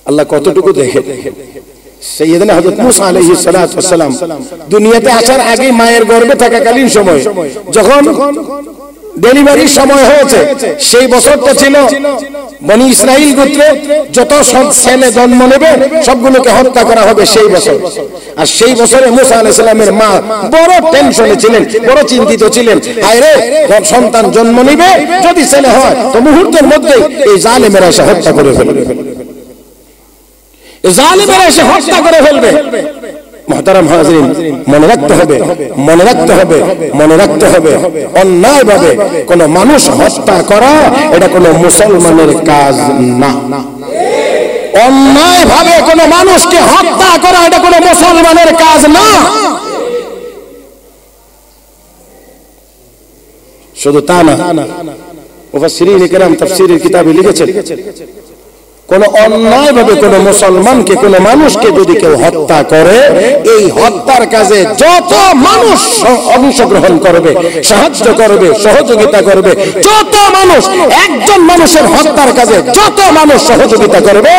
আল্লাহ কতটুকু দেখে। সাইয়েদনা হযরত মুসা আলাইহিস সালাতু ওয়াস সালাম দুনিয়াতে আসার আগে মায়ের গর্ভে থাকাকালীন সময় যখন ডেলিভারির সময় হয়েছে, সেই বছরটা ছিল বনি ইসরাইল গোত্রে যত সব ছেলে জন্ম নেবে সবগুলোকে হত্যা করা হবে সেই বছর। আর সেই বছরে মুসা আলাইহিস সালামের মা বড় টেনশনে ছিলেন, বড় চিন্তিত ছিলেন। আরে সন্তান জন্ম নেবে, যদি ছেলে হয় তো মুহূর্তের মধ্যে এই জালেমেরা এসে হত্যা করে ফেলবে, জালেমেরা এসে হত্যা করে ফেলবে। মুহতারাম হাজিরিন, মনে রাখতে হবে, মনে রাখতে হবে, মনে রাখতে হবে, অন্যায় ভাবে কোন মানুষ হত্যা করা এটা কোন মুসলমানের কাজ না। অন্যায় ভাবে কোন মানুষকে হত্যা করা এটা কোন মুসলমানের কাজ না। শুধু তা না, মুফাসসিরিন কিরাম তাফসীরের কিতাবে লিখেছেন, কোন অন্যায় ভাবে কোন মুসলমানকে, কোন মানুষকে যদি কেউ হত্যা করে, এই হত্যার কাজে যত মানুষ অংশগ্রহণ করবে, সাহায্য করবে, সহযোগিতা করবে, যত মানুষ একজন মানুষের হত্যার কাজে যত মানুষ সহযোগিতা করবে,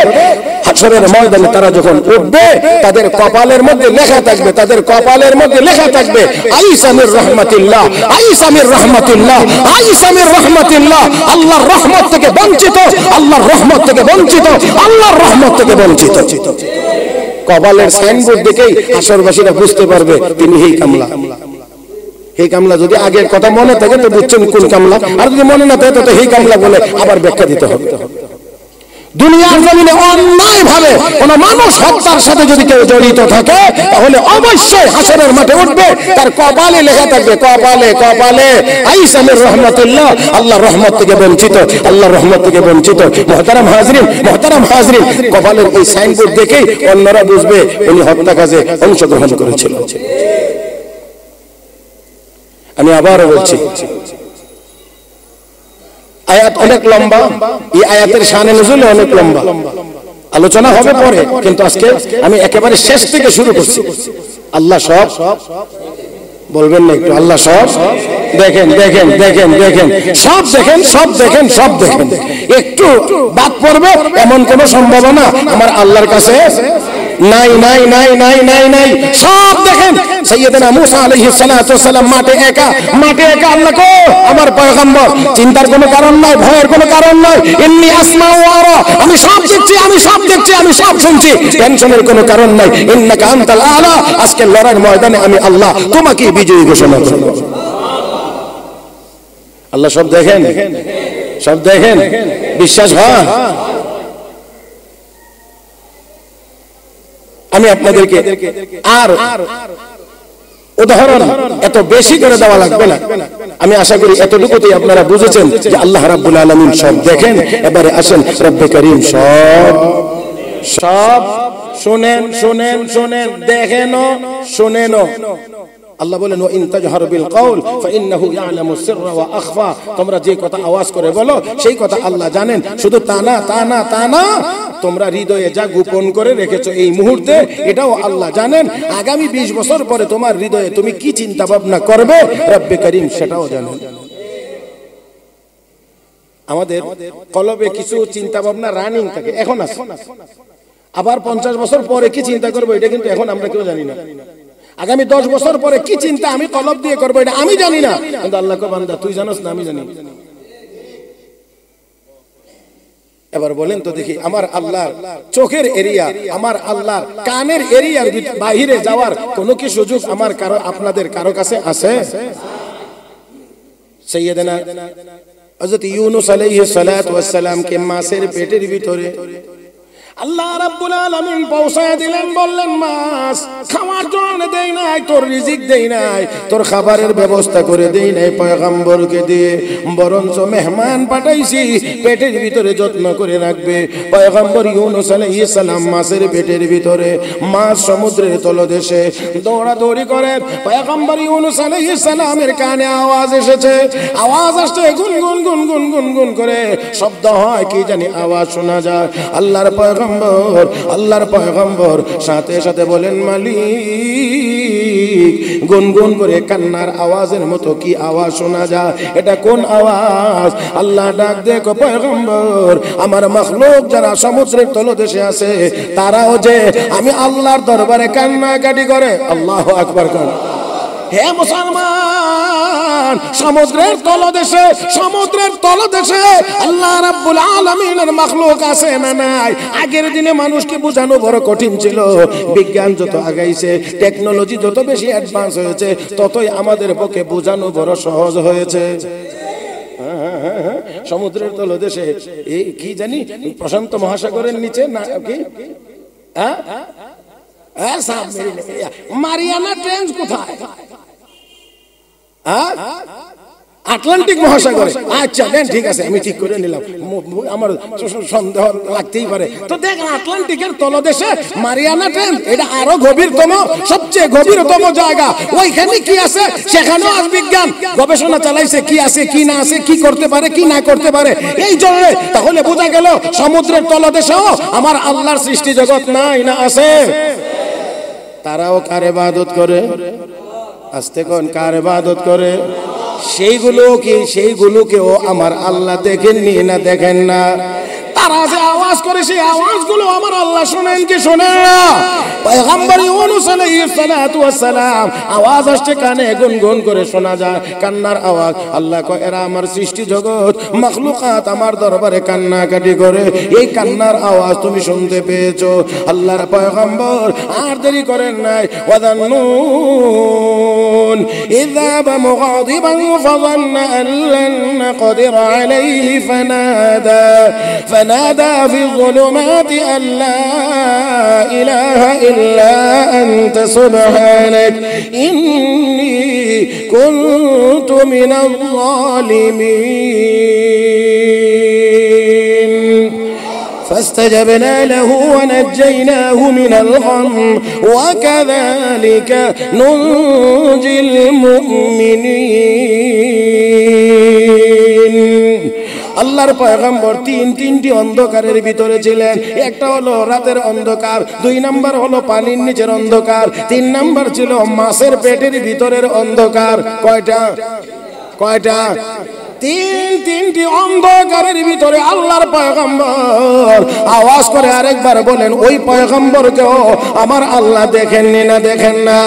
হাশরের ময়দানে তারা যখন উঠবে তাদের কপালের মধ্যে লেখা থাকবে, তাদের কপালের মধ্যে লেখা থাকবে আইসামির রহমাতিল্লাহ, আইসামির রহমাতিল্লাহ, আইসামির রহমাতিল্লাহ। আল্লাহর রহমত থেকে বঞ্চিত, আল্লাহর রহমত থেকে বঞ্চিত, আল্লাহর রহমত থেকে বঞ্চিত। কপালের সাইনবোর্ড দেখেই হাশরবাসীরা বুঝতে পারবে তিনি এই কামলা। এই কামলা যদি আগের কথা মনে থাকে তো বুঝছেন কোন কামলা, আর যদি মনে না থাকে তো এই কামলা বলে আবার ব্যাখ্যা দিতে হবে। দুনিয়ার জমিনে অন্যায় ভাবে কোন মানুষ হত্যার সাথে যদি কেউ জড়িত থাকে তাহলে অবশ্যই হাশরের মাঠে উঠবে, তার কপালে লেখা থাকবে, কপালে কপালে আইসামির রহমাতুল্লাহ, আল্লাহর রহমত থেকে বঞ্চিত, আল্লাহর রহমত থেকে বঞ্চিত। মুহতারাম হাজরিন, মুহতারাম হাজরিন, কপালের ওই সাইনবোর্ড দেখেই অন্যরা বুঝবে উনি হত্যা কাজে অংশগ্রহণ করেছিল। আমি আবারও বলছি, আয়াত অনেক লম্বা, এই আয়াতের শানে নুজুল অনেক লম্বা, আলোচনা হবে পরে, কিন্তু আজকে আমি একেবারে শেষ থেকে শুরু করছি। আল্লাহ সব বলবেন না একটু? আল্লাহ সব দেখেন, দেখেন, দেখেন, দেখেন, সব দেখেন, সব দেখেন, সব দেখেন। একটু বাদ পড়বে এমন কোন সম্ভাবনা আমার আল্লাহর কাছে নাই, নাই, নাই, নাই, নাই, নাই। সব দেখেন। সাইয়েদনা মুসা আলাইহিস সালাতু ওয়াস সালাম মাঠে একা, মাঠে একা। আল্লাহ কো আমার পয়গম্বর, চিন্তার কোনো কারণ নাই, ভয়ের কোনো কারণ নাই। ইন্নী আসমাউ ওয়া আরা, আমি সব দেখছি, আমি সব দেখছি, আমি সব শুনছি, টেনশনের কোনো কারণ নাই। ইন্নাকা আনতাল আলা, আজকে লড়াইয়ের ময়দানে আমি আল্লাহ তোমাকে বিজয়ী ঘোষণা করব। আল্লাহ সব দেখেন, সব দেখেন, বিশ্বাস হয়? আমি আপনাদেরকে আর উদাহরণ এত বেশি করে দেওয়া লাগবে না। আমি আশা করি এতটুকুতেই আপনারা বুঝেছেন যে আল্লাহ রাব্বুল আলামিন সব দেখেন। এবারে আসেন, রব্বে করিম সব সব শুনেন, শুনেন, শুনেন, দেখেনও, শুনেনও। আল্লাহ বলেন, ওয়া ইন তাজহার বিল কওল ফাইন্নাহু ইয়ালামু সিররা ওয়া আখফা, তোমরা যে কথা আওয়াজ করে বলো সেই কথা আল্লাহ জানেন। শুধু তা না, তা না, তা না, তোমরা হৃদয়ে যা গোপন করে রেখেছো এই মুহূর্তে এটাও আল্লাহ জানেন। আগামী 20 বছর পরে তোমার হৃদয়ে তুমি কি চিন্তা ভাবনা করবে রব্বে করিম সেটাও জানেন। আমাদের কলবে কিছু চিন্তা ভাবনা রানিং থাকে, এখন আছে, আবার 50 বছর পরে কি চিন্তা করবো এটা কিন্তু এখন আমরা কেউ জানি না। আগামী 10 বছর পরে কি চিন্তা আমি কলব দিয়ে করবো এটা আমি জানি না, কিন্তু আল্লাহ কো বান্দা তুই জানোস না, আমি জানি। এবার বলেন তো দেখি, আমার আল্লাহর চোখের এরিয়া, আমার আল্লাহর কানের এরিয়ার বাইরে যাওয়ার কোনো কি সুযোগ আমার কারো, আপনাদের কারো কাছে আছে? সাইয়েদনা হযরত ইউনূস আলাইহিস সালাতু ওয়াস সালাম কে মাছের পেটের ভিতরে আল্লাহ রাব্বুল আলামিন পৌঁছায় দিলেন, বললেন মাছ খাওয়ার জন্য দেই না, নাই, তোর রিজিক দেই নাই, তোর খাবারের ব্যবস্থা করে দেই নাই পয়গম্বরকে দিয়ে, বরঞ্চ মেহমান পাঠাইছি পেটের ভিতরে যত্ন করে রাখবে। পয়গম্বর ইউনূস আলাইহিস সালাম মাছের পেটের ভিতরে, মাছ সমুদ্রের তলদেশে দৌড়াদৌড়ি করে। পয়গম্বর ইউনূস আলাইহিস সালামের কানে আওয়াজ এসেছে, আওয়াজ আসছে, গুনগুন গুনগুন গুনগুন করে শব্দ হয়, কি জানি আওয়াজ শোনা যায়। আল্লাহর পয়গম্বর সাথে সাথে বলেন, মালিক, গুনগুন করে কান্নার আওয়াজের মতো কি আওয়াজ শোনা যায়, এটা কোন আওয়াজ? আল্লাহ ডাক দেখো পয়গম্বর, আমার মাখলুক যারা সমুদ্রের তলদেশে আছে তারাও যে আমি আল্লাহর দরবারে কান্নাকাটি করে। আল্লাহু আকবার কর। হে মুসলমান, সমুদ্রের তলদেশে আল্লাহ রাব্বুল আলামিনের মাখলুক আছে না নাই? আগের দিনে মানুষকে বোঝানো বড় কঠিন ছিল। বিজ্ঞান যত আগাইছে, টেকনোলজি যত বেশি অ্যাডভান্স হয়েছে, ততই আমাদের পক্ষে বোঝানো বড় সহজ হয়েছে। সমুদ্রের তলদেশে এই কি জানি প্রশান্ত মহাসাগরের নিচে না কি মারিয়ানা ট্রেঞ্চ কোথায়? আটলান্টিক মহাসাগরে। আচ্ছা দেন, ঠিক আছে, আমি ঠিক করে নিলাম, আমার সন্দেহ লাগতেই পারে। তো দেখেন, আটলান্টিকের তলদেশে মারিয়ানা ট্রেঞ্চ, এটা আরো গভীরতম, সবচেয়ে গভীরতম জায়গা। ওইখানে কি আছে সেখানেও আজ বিজ্ঞান গবেষণা চালাইছে, কি আছে কি না আছে, কি করতে পারে কি না করতে পারে। এই জন্য তাহলে বোঝা গেল সমুদ্রের তলদেশেও আমার আল্লাহর সৃষ্টি জগৎ নাই না আছে? তারাও কার ইবাদত করে? আস্তে কোন, কার ইবাদত করে? সেইগুলোকেও আমার আল্লাহ দেখেননি না দেখেন না? তারা যে আওয়াজ করে সেই আওয়াজগুলো আমার আল্লাহ শোনেন কি শোনেন না? পয়গম্বর ইউনূস আলাইহিস সালাতু ওয়াস সালাম আওয়াজ আসছে কানে, গুনগুন করে শোনা যায় কান্নার আওয়াজ। আল্লাহ কয়, এরা আমার সৃষ্টি জগৎ, মাখলুকাত আমার দরবারে কান্নাকাটি করে, এই কান্নার আওয়াজ তুমি শুনতে পেয়েছো। আল্লাহর পয়গম্বর আর দেরি করেন নাই। ওয়াদান্নুন ইযা মুগাদিবান ফাযান্না আন লান নাকদির আলাইহি فنادى في الظلمات أن لا إله إلا أنت سبحانك إني كنت من الظالمين فاستجبنا له ونجيناه من الغم وكذلك ننجي المؤمنين। আল্লাহর পয়গম্বর তিনটি অন্ধকারের ভিতরে ছিলেন। একটা হলো রাতের অন্ধকার, 2 নাম্বার হলো পানির নিচের অন্ধকার, 3 নাম্বার ছিল মাছের পেটের ভিতরের অন্ধকার। কয়টা? তিনটি অন্ধকারের ভিতরে আল্লাহর পয়গম্বর আওয়াজ করে আরেকবার বলেন, ওই পয়গম্বরকেও আমার আল্লাহ দেখেননি না দেখেন না?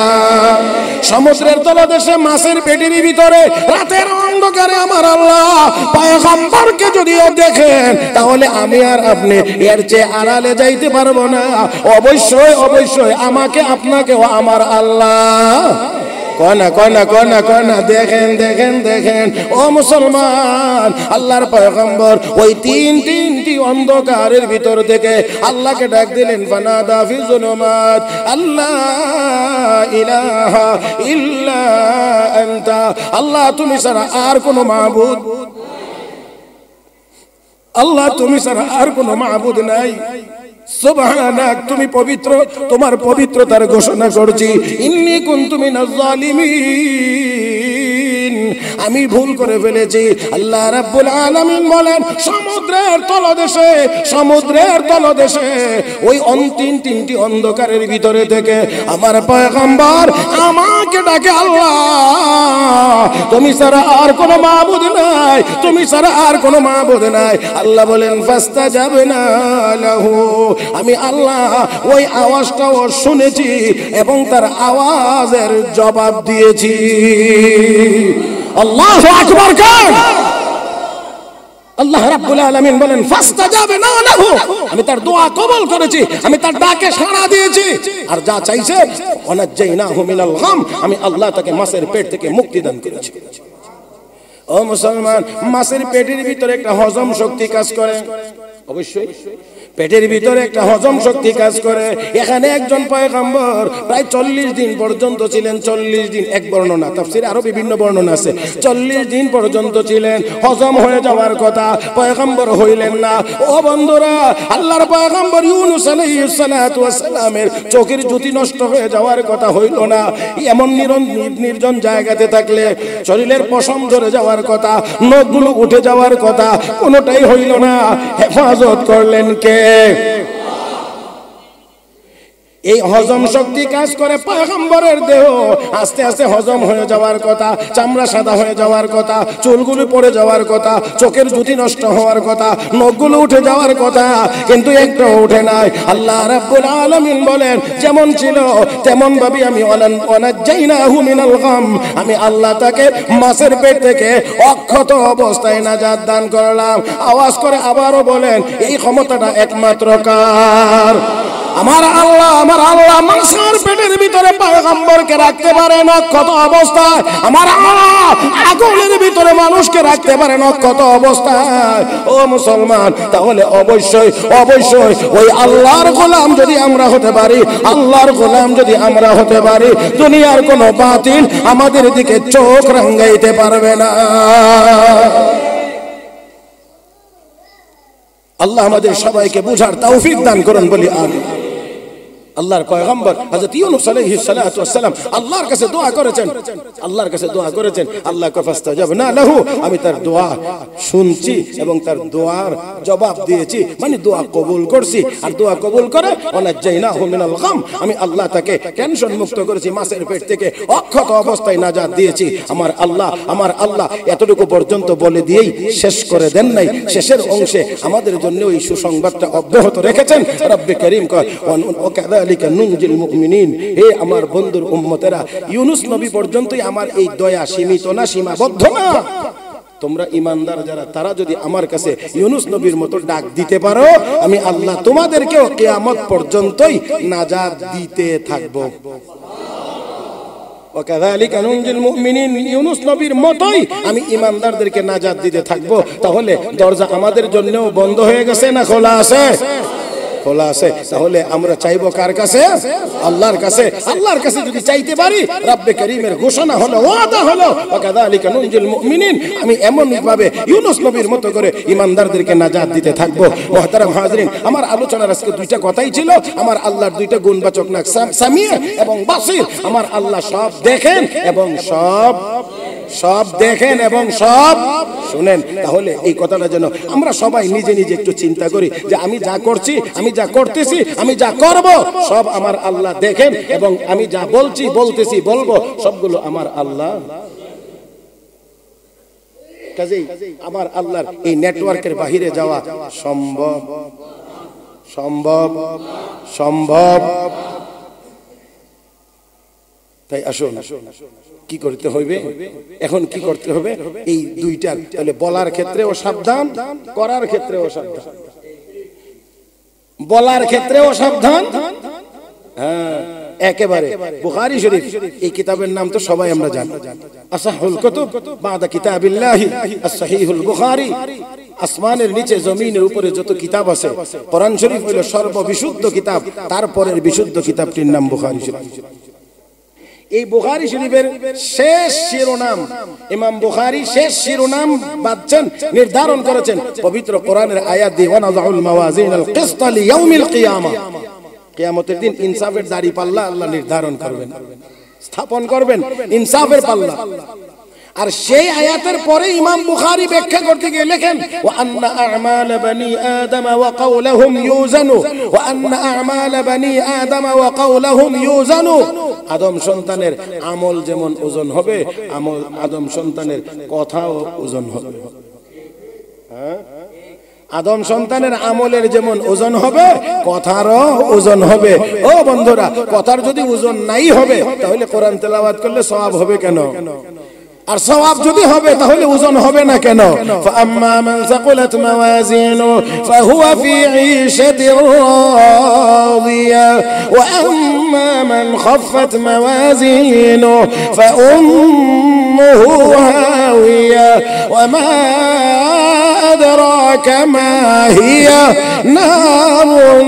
সমুদ্রের তলদেশে মাছের পেটের ভিতরে রাতের অন্ধকারে আমার আল্লাহ পয়গম্বরকে যদিও দেখেন, তাহলে আমি আর আপনি এর চেয়ে আড়ালে যাইতে পারবো না। অবশ্যই আমাকে আপনাকেও আমার আল্লাহ কনা দেখেন ও মুসলমান, আল্লাহর পয়গম্বর ওই তিনটি অন্ধকারের ভিতর থেকে আল্লাহকে ডাক দিলেন। ফানাদা ফি যুলুমাত আল্লাহ ইলাহা ইল্লা আনতা, আল্লাহ তুমি ছাড়া আর কোনো মাবুদ, আল্লাহ তুমি ছাড়া আর কোনো মাবুদ নাই। সুবহানাক, তুমি পবিত্র, তোমার পবিত্রতার ঘোষণা করছি। ইন্নী কুনতু মিনাজ জালিমিন, আমি ভুল করে ফেলেছি। আল্লাহ রাব্বুল আলামিন বলেন, সমুদ্রের তলদেশে ওই তিনটি অন্ধকারের ভিতরে থেকে আমার পয়গম্বর আমাকে ডাকে, আল্লাহ তুমি ছাড়া আর কোনো মাবুদ নাই, তুমি ছাড়া আর কোনো মাবুদ নাই। আল্লাহ বলেন, ফাস্তাজাবনা লাহু, আমি আল্লাহ ওই আওয়াজটাও শুনেছি এবং তার আওয়াজের জবাব দিয়েছি। আল্লাহু আকবার কান। আল্লাহ রাব্বুল আলামিন বলেন, ফাস্তাজাবনা লাহু, আমি তার দোয়া কবুল করেছি, আমি তার ডাকে সাড়া দিয়েছি। আর যা চাইছে, ওয়ানাজ্জাইনাহু মিনাল গাম, আমি আল্লাহ তাকে মাছের পেট থেকে মুক্তি দান করেছি। ও মুসলমান, মাছের পেটের ভিতরে একটা হজম শক্তি কাজ করে। অবশ্যই পেটের ভিতরে একটা হজম শক্তি কাজ করে। এখানে একজন পয়গম্বর প্রায় 40 দিন পর্যন্ত ছিলেন। 40 দিন, এক বর্ণনা, তাফসীরে আরো বিভিন্ন বর্ণনা আছে। 40 দিন পর্যন্ত ছিলেন, হজম হয়ে যাওয়ার কথা, পয়গম্বর হইলেন না। ও বন্ধুরা, আল্লাহর পয়গম্বর ইউনূস আলাইহিস সালাতু ওয়াস সালামের চোখের জ্যোতি নষ্ট হয়ে যাওয়ার কথা হইল না। এমন নির্জন জায়গাতে থাকলে শরীরের পশম ধরে যাওয়ার কথা, নখগুলো উঠে যাওয়ার কথা, কোনোটাই হইল না। হেফাজত করলেন কে? এই হজম শক্তি কাজ করে। পয়গম্বরের দেহ আস্তে আস্তে হজম হয়ে যাওয়ার কথা, চামড়া সাদা হয়ে যাওয়ার কথা, চুলগুলো পড়ে যাওয়ার কথা, চোখের জ্যোতি নষ্ট হওয়ার কথা, নখগুলো উঠে যাওয়ার কথা, কিন্তু একটু উঠে নাই। আল্লাহ রাব্বুল আলামিন বলেন, যেমন ছিল তেমন ভাবে আমি ওয়ানাজ্জাইনাহু মিনাল গাম, আমি আল্লাহ তাকে মাছের পেট থেকে অক্ষত অবস্থায় নাজাত দান করলাম। আওয়াজ করে আবারও বলেন, এই ক্ষমতাটা একমাত্র কার? আমার আল্লাহ। আমার আল্লাহ মাছের পেটের ভিতরে পয়গম্বরকে রাখতে পারেন অক্ষত অবস্থায়। আমার আল্লাহ আগুনের ভিতরে মানুষকে রাখতে পারেন অক্ষত অবস্থায়। ও মুসলমান, তাহলে অবশ্যই অবশ্যই ওই আল্লাহর গোলাম যদি আমরা হতে পারি, আল্লাহর গোলাম যদি আমরা হতে পারি, দুনিয়ার কোনো বাতিল আমাদের দিকে চোখ রাঙাইতে পারবে না। আল্লাহ আমাদের সবাইকে বুঝার তৌফিক দান করুন, বলি আমিন। আল্লাহর পয়গম্বর হযরত ইউনূস আলাইহিস সালাতু ওয়াস সালাম আল্লাহর কাছে দোয়া করেছেন। আল্লাহর কাছে দোয়া করেছেন, আল্লাহ ফাস্তাজাবনা লাহু, আমি তার দোয়া শুনছি এবং তার দোয়ার জবাব দিয়েছি, মানে দোয়া কবুল করছি। আর দোয়া কবুল করে ওয়ানাজ্জাইনাহু মিনাল গাম, আমি আল্লাহ তাকে টেনশন মুক্ত করেছি, মাছের পেট থেকে অক্ষত অবস্থায় নাজাত দিয়েছি। আমার আল্লাহ এতটুকু পর্যন্ত বলে দিয়েই শেষ করে দেন নাই। শেষের অংশে আমাদের জন্য এই সুসংবাদটা অব্যাহত রেখেছেন। রব্বে করিম কয়, ওয়াকাযালিকা নুনজিল মুমিনিন, হে আমার বন্ধুর উম্মতেরা, ইউনূস নবী পর্যন্তই আমার এই দয়া সীমিত না, সীমাবদ্ধ না। তোমরা ঈমানদার যারা, তারা যদি আমার কাছে ইউনূস নবীর মতো ডাক দিতে পারো, আমি আল্লাহ তোমাদেরকেও কিয়ামত পর্যন্তই নাজাত দিতে থাকব। ওয়াকাযালিকা নুনজিল মুমিনিন, ইউনূস নবীর মতোই আমি ঈমানদারদেরকে নাজাত দিতে থাকব। তাহলে দরজা আমাদের জন্যও বন্ধ হয়ে গেছে না খোলা আছে? খোলা আছে। তাহলে আমরা চাইবো কার কাছে? আল্লাহর কাছে। আল্লাহর কাছে যদি চাইতে পারি, রব্বে করিমের ঘোষণা হলো, ওয়াদা হলো, ওয়াকাযালিকা নুনজিল মুমিনিন, আমি এমন ভাবে ইউনূস নবীর মতো করে ঈমানদারদেরকে নাজাত দিতে থাকবো। মুহতারাম হাজরিন, আমার আলোচনার আজকে দুইটা কথাই ছিল। আমার আল্লাহর দুইটা গুণবাচক নাম সামিয়া এবং বাসির। আমার আল্লাহ সব দেখেন এবং সব দেখেন এবং সব শুনেন। তাহলে এই কথাটা যেন আমরা সবাই নিজে নিজে একটু চিন্তা করি যে আমি যা করছি, আমি যা করতেছি, আমি যা করব, সব আমার আল্লাহ দেখেন এবং আমি যা বলছি, বলতেছি, বলবো, সবগুলো আমার আল্লাহ। কাজেই আমার আল্লাহর এই নেটওয়ার্কের বাহিরে যাওয়া সম্ভব সম্ভব সম্ভব তাই আসুন, কি করতে হবে এখন? কি করতে হবে? এই দুইটার, তাহলে বলার ক্ষেত্রেও সাবধান, করার ক্ষেত্রেও সাবধান। বলার ক্ষেত্রেও সাবধান, হ্যাঁ একেবারে। বুখারী শরীফ, এই কিতাবের নাম তো সবাই আমরা জানি, আসাহুল কুতুব বাদা কিতাবিল্লাহি as-সহিহুল বুখারী। আসমানের নিচে জমিনের উপরে যত কিতাব আছে, কোরআন শরীফ হলো সর্ববিশুদ্ধ কিতাব, তারপরের বিশুদ্ধ কিতাবটির নাম বুখারী শরীফ। এই বুখারী শরীফের শেষ শিরোনাম ইমাম বুখারী শেষ শিরোনাম বাঁধছেন, নির্ধারণ করেছেন পবিত্র কোরআনের আয়াত দিয়ে, ওয়ানাযাউল মাওয়াজিনাল কিসতা লিয়াউমিল কিয়ামাহ, কিয়ামতের দিন ইনসাফের দাড়ি পাল্লা আল্লাহ নির্ধারণ করবেন, স্থাপন করবেন ইনসাফের পাল্লা। আর সেই আয়াতের পরে ইমাম বুখারী ব্যাখ্যা করতে গিয়ে লেখেন, ওয়া আন্না আ'মাল বানি আদম ওয়া কাওলুহুম ইউজানু, ওয়া আন্না আ'মাল বানি আদম ওয়া কাওলুহুম ইউজানু। আদম সন্তানের আমল যেমন ওজন হবে, আদম সন্তানের কথাও ওজন হবে। হ্যাঁ, আদম সন্তানের আমলের যেমন ওজন হবে, কথারও ওজন হবে। ও বন্ধুরা, কথার যদি ওজন নাই হবে, তাহলে কোরআন তেলাওয়াত করলে সওয়াব হবে কেন? আর সওয়াব যদি হবে তাহলে ওজন হবে না কেন? ফাআম্মা মান সাকুলাত মাওয়াজিনু ফাহুয়া ফি ঈশাতির রাদিয়া ওয়া আম্মা মান খাফফাত মাওয়াজিনু ফাউম্মুহু হাওিয়া ওয়া মা আদরাকা মা হিয়া নারুন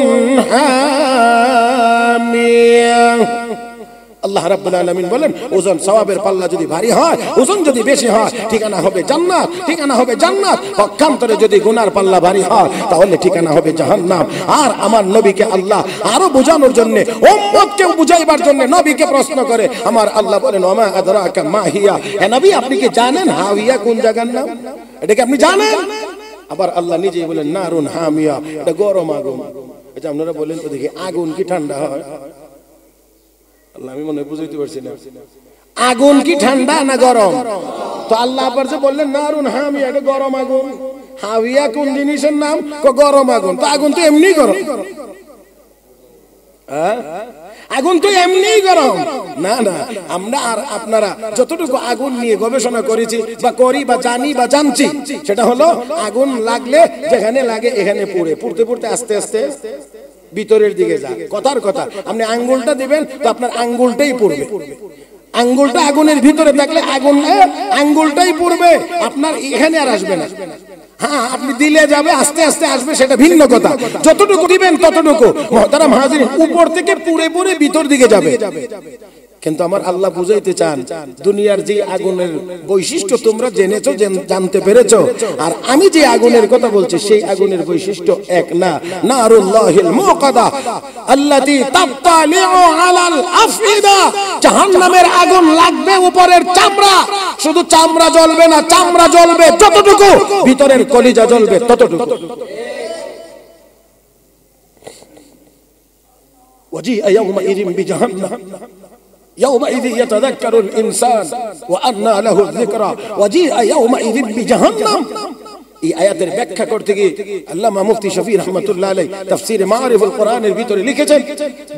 হামিয়া। আল্লাহ রাব্বুল আলামিন বলেন ওজন সওয়াবের পাল্লা যদি ভারী হয়, ওজন যদি বেশি হয়, ঠিকানা হবে জান্নাত, ঠিকানা হবে জান্নাত। পক্ষান্তরে যদি গুনার পাল্লা ভারী হয় তাহলে ঠিকানা হবে জাহান্নাম। আর আমার নবীকে আল্লাহ আরো বোঝানোর জন্য, উম্মতকে বুঝাইবার জন্য নবীকে প্রশ্ন করে আমার আল্লাহ বলেন ওমা আদরাকা মা হিয়া। হে নবী, আপনি কি জানেন হাওয়া কোন জায়গার নাম? এটা কি আপনি জানেন? আবার আল্লাহ নিজেই বলেন নারুন হামিয়া, এটা গরম আগুন। এটা আপনারা বলেন তো দেখি, আগুন কি ঠান্ডা হয়? আল্লাহ আমি মনে বুঝাইতে পারছি না, আগুন কি ঠান্ডা না গরম? তো আল্লাহ আবার যে বললেন নারুন হামিয়া, এটা গরম আগুন। হাওয়া কোন জিনিসের নাম? গরম আগুন। তো আগুন তো এমনি গরম, আগুন তো এমনি গরম। না না, আমরা আর আপনারা যতটুকু আগুন নিয়ে গবেষণা করেছি বা করি বা জানি বা জানছি, সেটা হলো আগুন লাগলে যেখানে লাগে এখানে পুড়ে, পুড়তে পুড়তে আস্তে আস্তে ভিতরের দিকে যায়। কথার কথা, আপনি আঙ্গুলটা দিবেন তো আপনার আঙ্গুলটাই পুড়বে। আঙ্গুলটা আগুনের ভিতরে থাকলে আগুন আঙ্গুলটাই পুড়বে, আপনার এখানে আর আসবে না। হ্যাঁ, আপনি দিলে যাবে, আস্তে আস্তে আসবে, সেটা ভিন্ন কথা। যতটুকু দিবেন ততটুকু মুহতারাম হাজিরিন উপর থেকে পুড়ে পুড়ে ভিতর দিকে যাবে। কিন্তু আমার আল্লাহ বুঝাইতে চান দুনিয়ার যে আগুনের বৈশিষ্ট্য তোমরা জেনেছো, জানতে পেরেছো, আর আমি যে আগুনের কথা বলছি সেই আগুনের বৈশিষ্ট্য এক না। নারুল্লাহিল মুকাদা আল্লাতী তাত্তালিউ আলাল আফইদা। জাহান্নামের আগুন লাগবে উপরের চামড়া, শুধু চামড়া জ্বলবে না, চামড়া জ্বলবে যতটুকু, ভিতরের কলিজা জ্বলবে ততটুকু। ওয়াজিআ ইয়াওমাইযিন বিজাহান্নাম يومئذ يتذكر الإنسان وأنى له الذكرى وجيء يومئذ بجهنم। এই আয়াতের ব্যাখ্যা করতে গিয়ে আল্লামা মুফতি শফি রাহমাতুল্লাহ আলাইহি তাফসীরে মাআরিফুল কোরআনের ভিতরে লিখেছেন,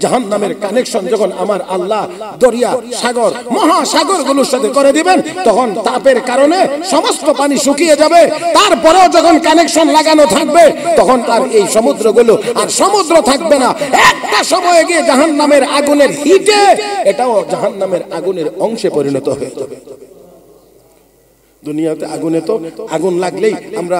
জাহান্নামের কানেকশন যখন আমার আল্লাহ দরিয়া, সাগর, মহাসাগরগুলোর সাথে করে দিবেন, তখন তাপের কারণে সমস্ত পানি শুকিয়ে যাবে। তারপরেও যখন কানেকশন লাগানো থাকবে তখন আর এই সমুদ্রগুলো আর সমুদ্র থাকবে না। একটা সময় গিয়ে জাহান্নামের আগুনের হিটে এটাও জাহান্নামের আগুনের অংশে পরিণত হয়ে যাবে। দুনিয়াতে আগুনে তো আগুন লাগলেই আমরা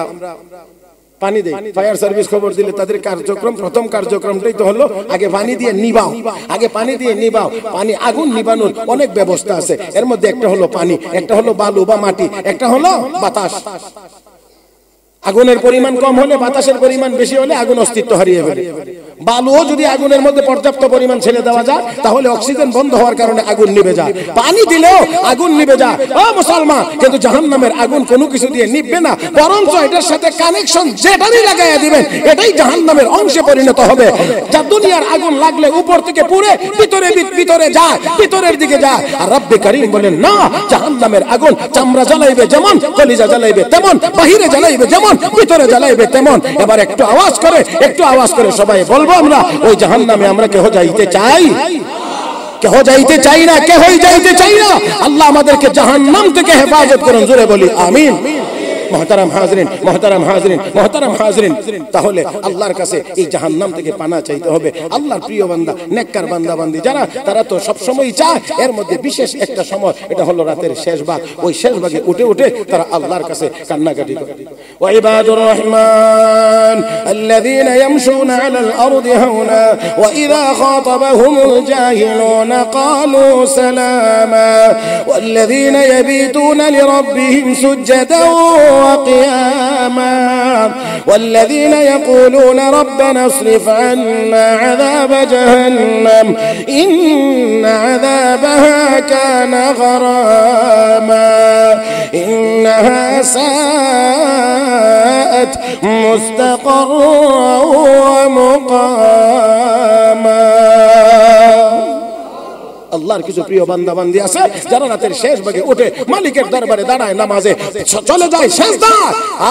পানি দেই। ফায়ার সার্ভিস খবর দিলে তাদের কার্যক্রম, প্রথম কার্যক্রমটাই তো হলো আগে পানি দিয়ে নিবাও, আগে পানি দিয়ে নিবাও। পানি, আগুন নিবানোর অনেক ব্যবস্থা আছে, এর মধ্যে একটা হলো পানি, একটা হলো বালু বা মাটি, একটা হলো বাতাস। আগুনের পরিমাণ কম হলে, বাতাসের পরিমাণ বেশি হলে আগুন অস্তিত্ব হারিয়ে ফেলে। বালুও যদি আগুনের মধ্যে পর্যাপ্ত পরিমাণ ছেড়ে দেওয়া যায় তাহলে অক্সিজেন বন্ধ হওয়ার কারণে আগুন নিভে যায়। পানি দিলেও আগুন নিভে যায়। ও মুসলমান, কিন্তু জাহান্নামের আগুন কোনো কিছু দিয়ে নিভবে না, বরঞ্চ এটার সাথে কানেকশন যেটারই লাগাইয়া দিবেন এটাই জাহান্নামের অংশে পরিণত হবে। যা দুনিয়ার আগুন লাগলে উপর থেকে পুড়ে ভিতরে যায়, ভিতরের দিকে যায়। আর রব্বে কারীম বলেন না, জাহান্নামের আগুন চামড়া জ্বালাইবে যেমন, কলিজা জ্বালাইবে তেমন, বাহিরে জ্বালাইবে যেমন, ভিতরে জ্বালাইবে তেমন। এবার একটু আওয়াজ করে সবাই বলবো আমরা ওই জাহান্নামে আমরা কেহ যাইতে চাই? কেহ যাইতে চাই না, কেহই যাইতে চাই না। আল্লাহ আমাদেরকে জাহান্নাম থেকে হেফাজত করুন, জোরে বলি আমিন। মুহতারাম হাজরিন, মুহতারাম হাজরিন, মুহতারাম হাজরিন, তাহলে আল্লাহর কাছে এই জাহান্নাম থেকে পানা চাইতে হবে। আল্লাহর প্রিয় বান্দা, নেককার বান্দা বান্দি যারা, তারা তো সব সময় চায়, এর মধ্যে বিশেষ একটা সময়, এটা হলো রাতের শেষ ভাগ। ওই শেষ ভাগে উঠে উঠে তারা আল্লাহর কাছে কান্নাকাটি করে। ওয়া ইবাদুর রহমান আল্লাযীনা ইয়ামশুনা আলাল আরদি হাওনা ওয়া ইযা খাতাবাহুমুল জাহিলুনা ক্বালু সালামা ওয়াল্লাযীনা ইয়াবিতুনা লিরাব্বিহিম সুজদান وقياما والذين يقولون ربنا اصرف عنا عذاب جهنم إن عذابها كان غراما إنها ساءت مستقرا ومقاما। আল্লাহর কিছু প্রিয় বান্দা বান্দি আছে যারা রাতের শেষ ভাগে উঠে মালিকের দরবারে দাঁড়ায়, নামাজে চলে যায় সেজদা,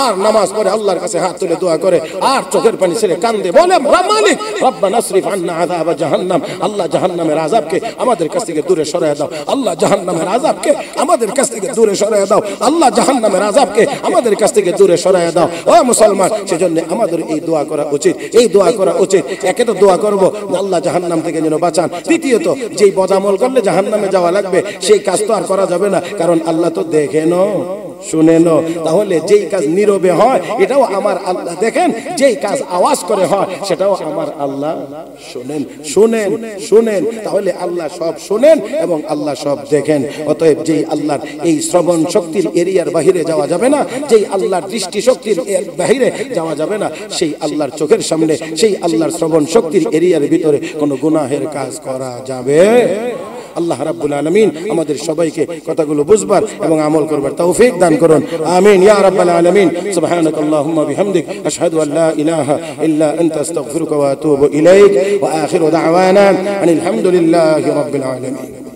আর নামাজ পড়ে আল্লাহর কাছে হাত তুলে দোয়া করে, আর চোখের পানি ছেড়ে কান্দে, বলে মালিক রব্বানা আসরিফ আন্না আযাব জাহান্নাম, আল্লাহ জাহান্নামের আযাবকে আমাদের কাছ থেকে দূরে সরায় দাও, আল্লাহ জাহান্নামের আযাবকে আমাদের কাছ থেকে দূরে সরায় দাও, আল্লাহ জাহান্নামের আযাবকে আমাদের কাছ থেকে দূরে সরায় দাও। ও মুসলমান, সেজন্য আমাদের এই দোয়া করা উচিত, এই দোয়া করা উচিত। একে তো দোয়া করব আল্লাহ জাহান্নাম থেকে যেন বাঁচান, দ্বিতীয়ত যেই বদামল করলে জাহান্নামে যাওয়া লাগবে সেই কাজ তো আর করা যাবে না, কারণ আল্লাহ তো দেখেন। শুনেন। তাহলে যেই কাজ নীরবে হয় এটাও আমার আল্লাহ দেখেন, যেই কাজ আওয়াজ করে হয় সেটাও আমার আল্লাহ শুনেন। শুনেন শুনেন, তাহলে আল্লাহ সব শুনেন এবং আল্লাহ সব দেখেন। অতএব যেই আল্লাহর এই শ্রবণ শক্তির এরিয়ার বাহিরে যাওয়া যাবে না, যেই আল্লাহর দৃষ্টি শক্তির বাহিরে যাওয়া যাবে না, সেই আল্লাহর চোখের সামনে, সেই আল্লাহর শ্রবণ শক্তির এরিয়ার ভিতরে কোনো গুনাহের কাজ করা যাবে। আল্লাহ রাব্বুল আলামিন আমাদের সবাইকে কথাগুলো বুঝবার এবং আমল করবার তৌফিক দান করুন। আমিন ইয়া রাব্বাল আলামিন। সুবহানাকাল্লাহুম্মা বিহামদিক আশহাদু আল লা ইলাহা ইল্লা আনতা আস্তাগফিরুকা ওয়া আতুবু ইলাইক ওয়া আখিরু দাওয়ানা আনিল হামদুলিল্লাহি রাব্বিল আলামিন।